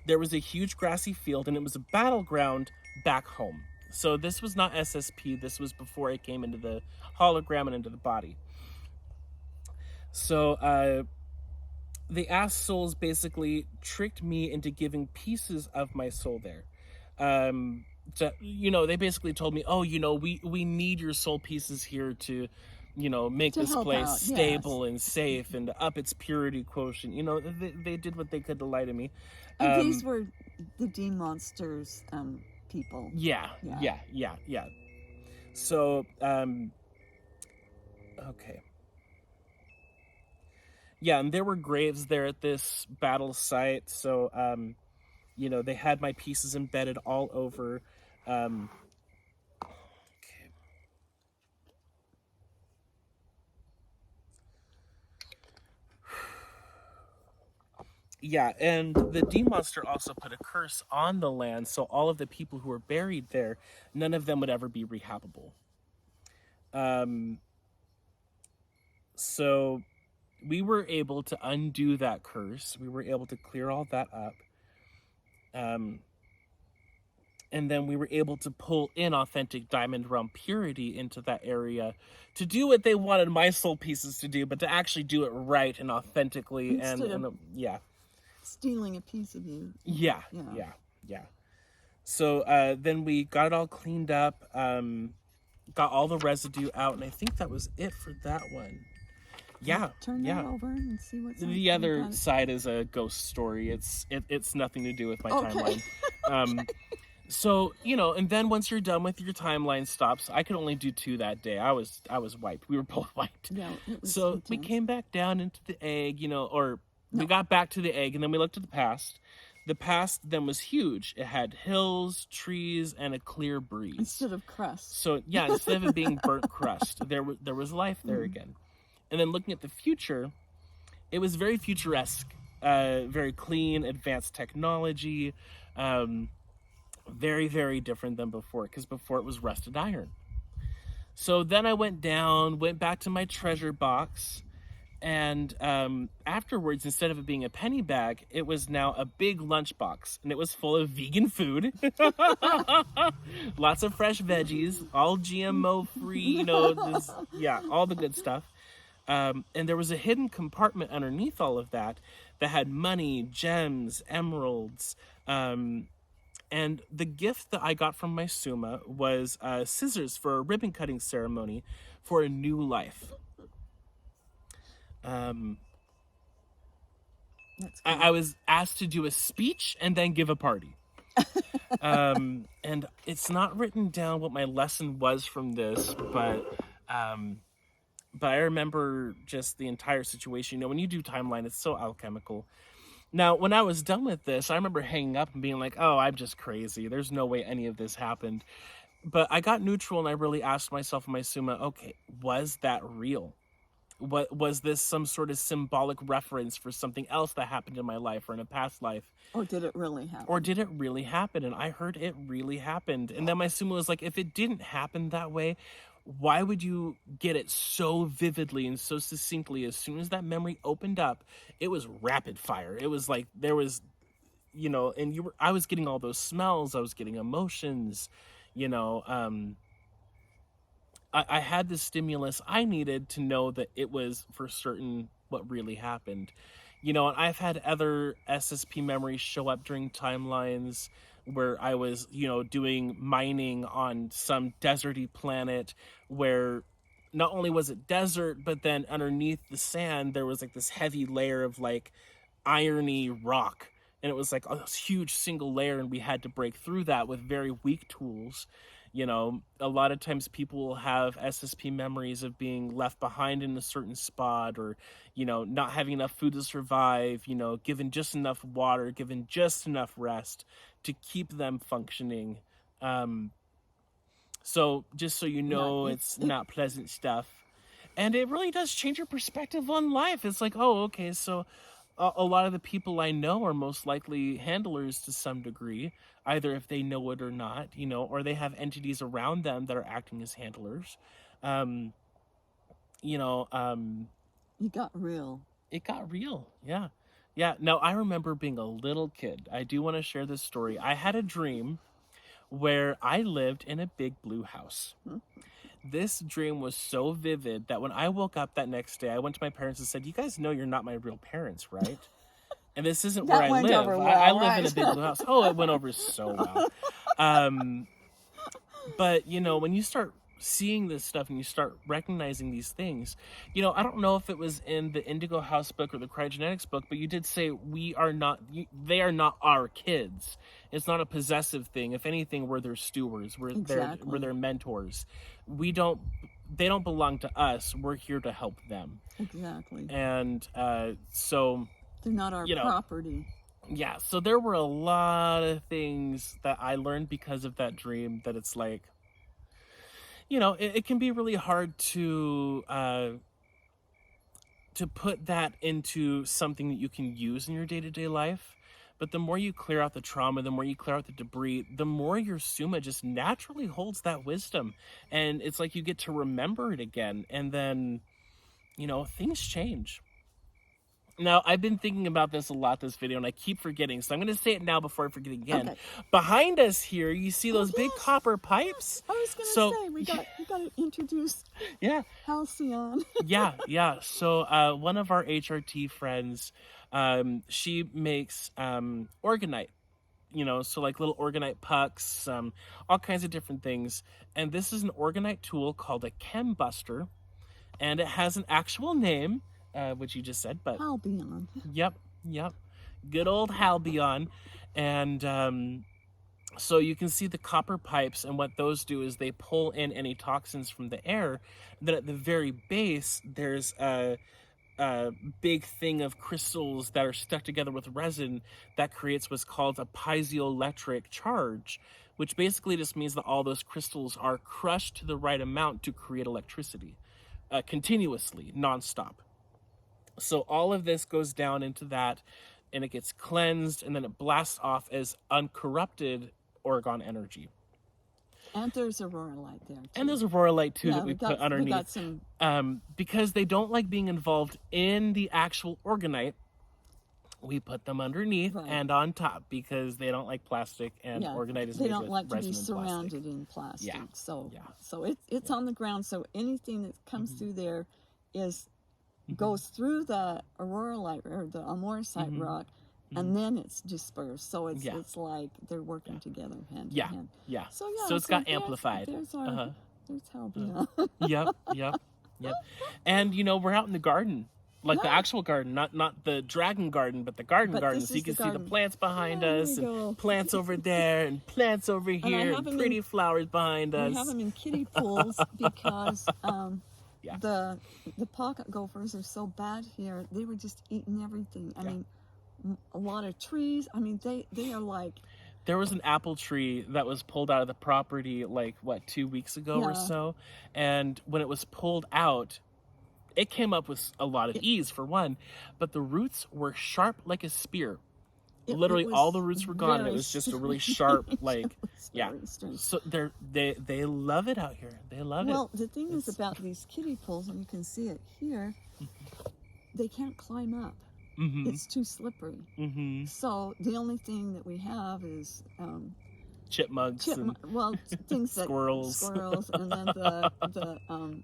There was a huge grassy field, and it was a battleground back home. So this was not SSP. This was before it came into the hologram and into the body. So the ass souls basically tricked me into giving pieces of my soul there. So, you know, they basically told me, oh, you know, we need your soul pieces here to, you know, make this place stable and safe and up its purity quotient. You know, they did what they could to lie to me. And these were the D-Monsters people. Yeah. So, okay. Yeah, and there were graves there at this battle site. So, you know, they had my pieces embedded all over. Okay. Yeah, and the D-Monster also put a curse on the land, so all of the people who were buried there, none of them would ever be rehabable. So we were able to undo that curse. We were able to clear all that up. And then we were able to pull in authentic Diamond Realm purity into that area to do what they wanted my soul pieces to do, but to actually do it right and authentically. Instead and of stealing a piece of you. Yeah. So then we got it all cleaned up, got all the residue out, and I think that was it for that one. Yeah, Turn that over and see what's on the other side is a ghost story. It's nothing to do with my timeline. So, you know, and then once you're done with your timeline stops, I could only do 2 that day. I was wiped. We were both wiped. Yeah, it was so intense. We came back down into the egg, you know, or we got back to the egg, and then we looked at the past. The past then was huge. It had hills, trees, and a clear breeze. Instead of crust. So yeah, instead of it being burnt crust, there was life there again. And then looking at the future, it was very futuresque, very clean, advanced technology, very, very different than before, because before it was rusted iron. So then I went back to my treasure box, and afterwards, instead of it being a penny bag, it was now a big lunchbox, and it was full of vegan food. Lots of fresh veggies, all GMO free, you know, all the good stuff. And there was a hidden compartment underneath all of that had money, gems, emeralds, and the gift that I got from my Suemah was scissors for a ribbon cutting ceremony for a new life. I was asked to do a speech and then give a party. And it's not written down what my lesson was from this, but I remember just the entire situation. You know, when you do timeline, it's so alchemical. Now, when I was done with this, I remember hanging up and being like, oh, I'm just crazy. There's no way any of this happened. But I got neutral and I really asked myself in my Suemah, okay, was that real? What was this some sort of symbolic reference for something else that happened in my life or in a past life? Or did it really happen? And I heard it really happened. And then my Suemah was like, if it didn't happen that way, why would you get it so vividly and so succinctly? As soon as that memory opened up, it was rapid fire. It was like there was, you know, and I was getting all those smells. I was getting emotions, you know. I had the stimulus I needed to know that it was for certain what really happened. You know, and I've had other SSP memories show up during timelines where I was, you know, doing mining on some deserty planet where not only was it desert, but then underneath the sand, there was like this heavy layer of like irony rock. And it was like a huge single layer, and we had to break through that with very weak tools. You know, a lot of times people will have SSP memories of being left behind in a certain spot, or, you know, not having enough food to survive, you know, given just enough water, given just enough rest to keep them functioning. So just so you know, it's not pleasant stuff. And it really does change your perspective on life. It's like, oh, okay, so a lot of the people I know are most likely handlers to some degree, either if they know it or not, you know, or they have entities around them that are acting as handlers. You know, it got real. It got real. Yeah. Yeah. Now, I remember being a little kid. I do want to share this story. I had a dream where I lived in a big blue house. This dream was so vivid that when I woke up that next day, I went to my parents and said, you guys know you're not my real parents, right? And this isn't where I live. I live in a big blue house. Oh, it went over so well. But, you know, when you start seeing this stuff and you start recognizing these things, you know, I don't know if it was in the Indigo House book or the Cryogenetics book, but you did say they are not our kids. It's not a possessive thing. If anything, we're their stewards. We're their mentors. They don't belong to us. We're here to help them. Exactly. And so they're not our property. Yeah. So there were a lot of things that I learned because of that dream that it's like, you know, it can be really hard to put that into something that you can use in your day-to-day life. But the more you clear out the trauma, the more you clear out the debris, the more your Suemah just naturally holds that wisdom. And it's like you get to remember it again. And then, you know, things change. Now, I've been thinking about this a lot this video, and I keep forgetting. So I'm going to say it now before I forget again. Okay. Behind us here, you see those big copper pipes? I was going to say, we got to introduce Halcyon. Yeah. So one of our HRT friends, she makes organite. so like little organite pucks, all kinds of different things. And this is an organite tool called a chem buster, and it has an actual name, which you just said, but Albion. Yep, good old Halbion. And so you can see the copper pipes, and what those do is they pull in any toxins from the air. Then at the very base, there's a big thing of crystals that are stuck together with resin that creates what's called a piezoelectric charge, which basically just means that all those crystals are crushed to the right amount to create electricity, continuously, nonstop. So all of this goes down into that, and it gets cleansed, and then it blasts off as uncorrupted Oregon energy. And there's Aurora light there too. And there's Aurora light too, Yeah, that we put underneath. We got some... because they don't like being involved in the actual organite, we put them underneath and on top, because they don't like plastic, and organite is made with resin and plastic. They don't like to be surrounded in plastic. So it's on the ground. So anything that comes through there goes through the Aurora light or the Amorisite rock, and then it's dispersed. So it's like they're working together hand in hand. Yeah. So it's got amplified. There's Halbion. Yep. And we're out in the garden. Like the actual garden, not the dragon garden, but the garden. So you can see the plants behind us, and plants over there, and plants over here, and pretty flowers behind us. We have them in kiddie pools because the pocket gophers are so bad here. They were just eating everything. I mean, a lot of trees. I mean, they are like... There was an apple tree that was pulled out of the property, 2 weeks ago or so. And when it was pulled out, it came up with a lot of ease, for one, but the roots were sharp like a spear. Literally, all the roots were gone, and it was just a really sharp, So they love it out here. They love it. Well, the thing is about these kiddie pools, and you can see it here, they can't climb up. It's too slippery. So the only thing that we have is chipmunks and things that squirrels, and then the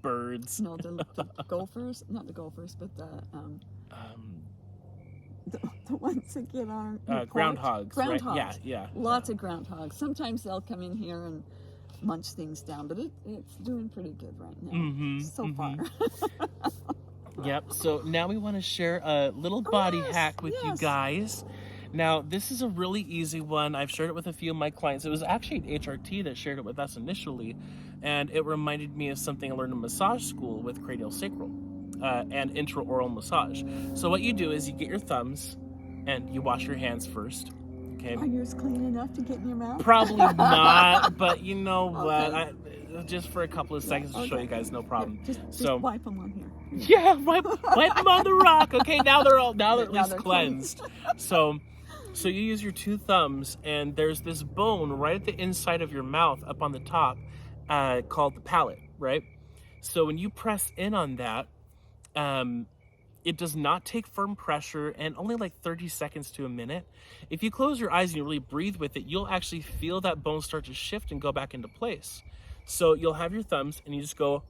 birds. No, the gophers, not the gophers, but the ones that get on groundhogs. Groundhogs. Right? Yeah. Lots of groundhogs. Sometimes they'll come in here and munch things down, but it's doing pretty good right now. So far. Yep. So now we want to share a little body hack with you guys. Now, this is a really easy one. I've shared it with a few of my clients. It was actually an HRT that shared it with us initially, and it reminded me of something I learned in massage school with craniosacral and intraoral massage. So what you do is you get your thumbs and you wash your hands first. Okay. Are yours clean enough to get in your mouth? Probably not, but you know what? Just for a couple of seconds to show you guys, no problem. Just wipe them on here. Yeah, wipe them on the rock. Okay, now they're at least cleansed. So you use your two thumbs, and there's this bone right at the inside of your mouth, up on the top, called the palate, right? So when you press in on that, it does not take firm pressure, and only 30 seconds to a minute. If you close your eyes and you really breathe with it, you'll actually feel that bone start to shift and go back into place. So you'll have your thumbs, and you just go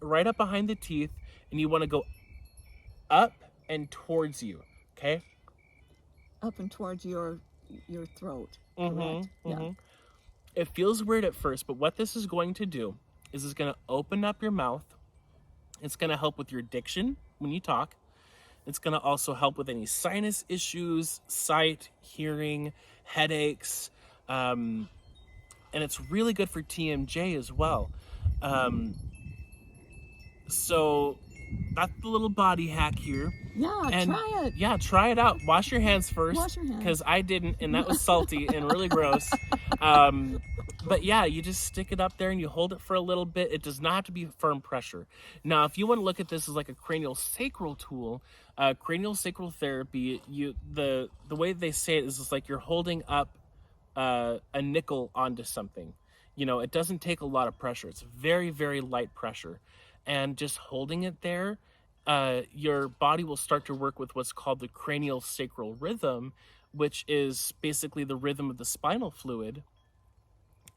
right up behind the teeth, and you want to go up and towards you, okay? Up and towards your throat. Correct? Yeah. It feels weird at first, but what this is going to do is it's going to open up your mouth. It's going to help with your diction when you talk. It's going to also help with any sinus issues, sight, hearing, headaches, and it's really good for TMJ as well. So that's the little body hack here. Yeah, try it. Yeah, try it out. Wash your hands first. Wash your hands. Because I didn't, and that was salty and really gross. But yeah, you just stick it up there and you hold it for a little bit. It does not have to be firm pressure. Now, if you want to look at this as like a cranial sacral tool, cranial sacral therapy, the way they say it is it's like you're holding up a nickel onto something. It doesn't take a lot of pressure. It's very, very light pressure. And just holding it there, your body will start to work with what's called the cranial sacral rhythm, which is basically the rhythm of the spinal fluid.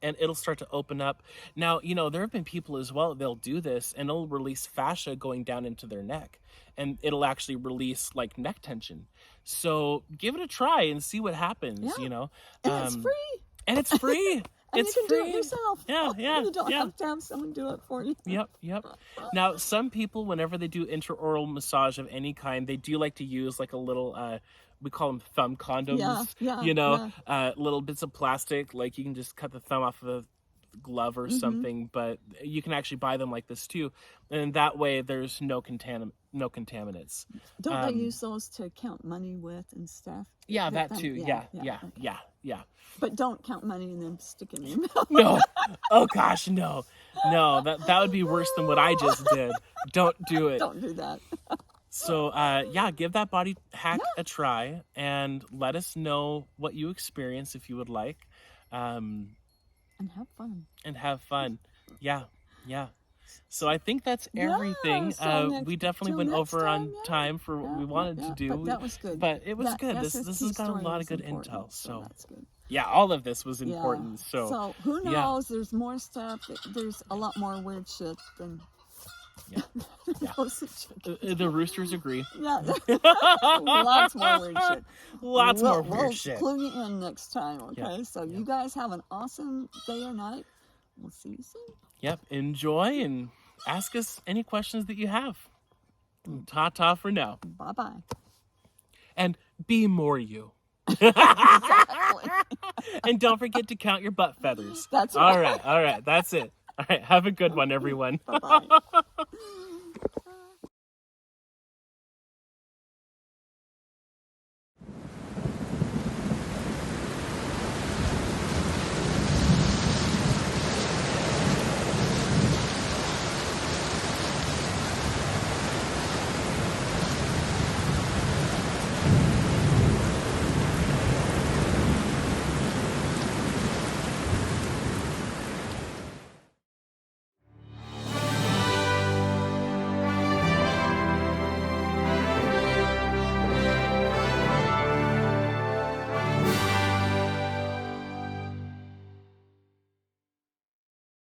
and it'll start to open up. Now, you know, there have been people as well, they'll do this and it'll release fascia going down into their neck, and it'll actually release like neck tension. So give it a try and see what happens, you know. And it's free. And it's free. And it's you can free. do it yourself. Yeah. You don't have to have someone do it for you. Yep. Now, some people, whenever they do intraoral massage of any kind, they do like to use like a little, we call them thumb condoms, you know, little bits of plastic. Like you can just cut the thumb off of a glove or something, but you can actually buy them like this too. And that way there's no contaminants. Don't they use those to count money with and stuff? Yeah, that too. Yeah. But don't count money and then stick it in your mouth. No. Oh gosh, no. That would be worse than what I just did. Don't do it. Don't do that. So, give that body hack a try and let us know what you experience if you would like. And have fun. Yeah. So I think that's everything. We definitely went over on time for what we wanted to do. But that was good. But it was good. This has got a lot of good intel. So that's good. Yeah, all of this was important. So who knows? There's more stuff. There's a lot more weird shit than. Yeah. The roosters agree. Yeah. Lots more weird shit. More weird shit. We'll clue you in next time, okay? So you guys have an awesome day or night. We'll see you soon. Yep. Enjoy and ask us any questions that you have. Ta-ta for now. Bye-bye. And be more you. Exactly. And don't forget to count your butt feathers. That's right. All right. That's it. All right. Have a good one, everyone. Bye-bye.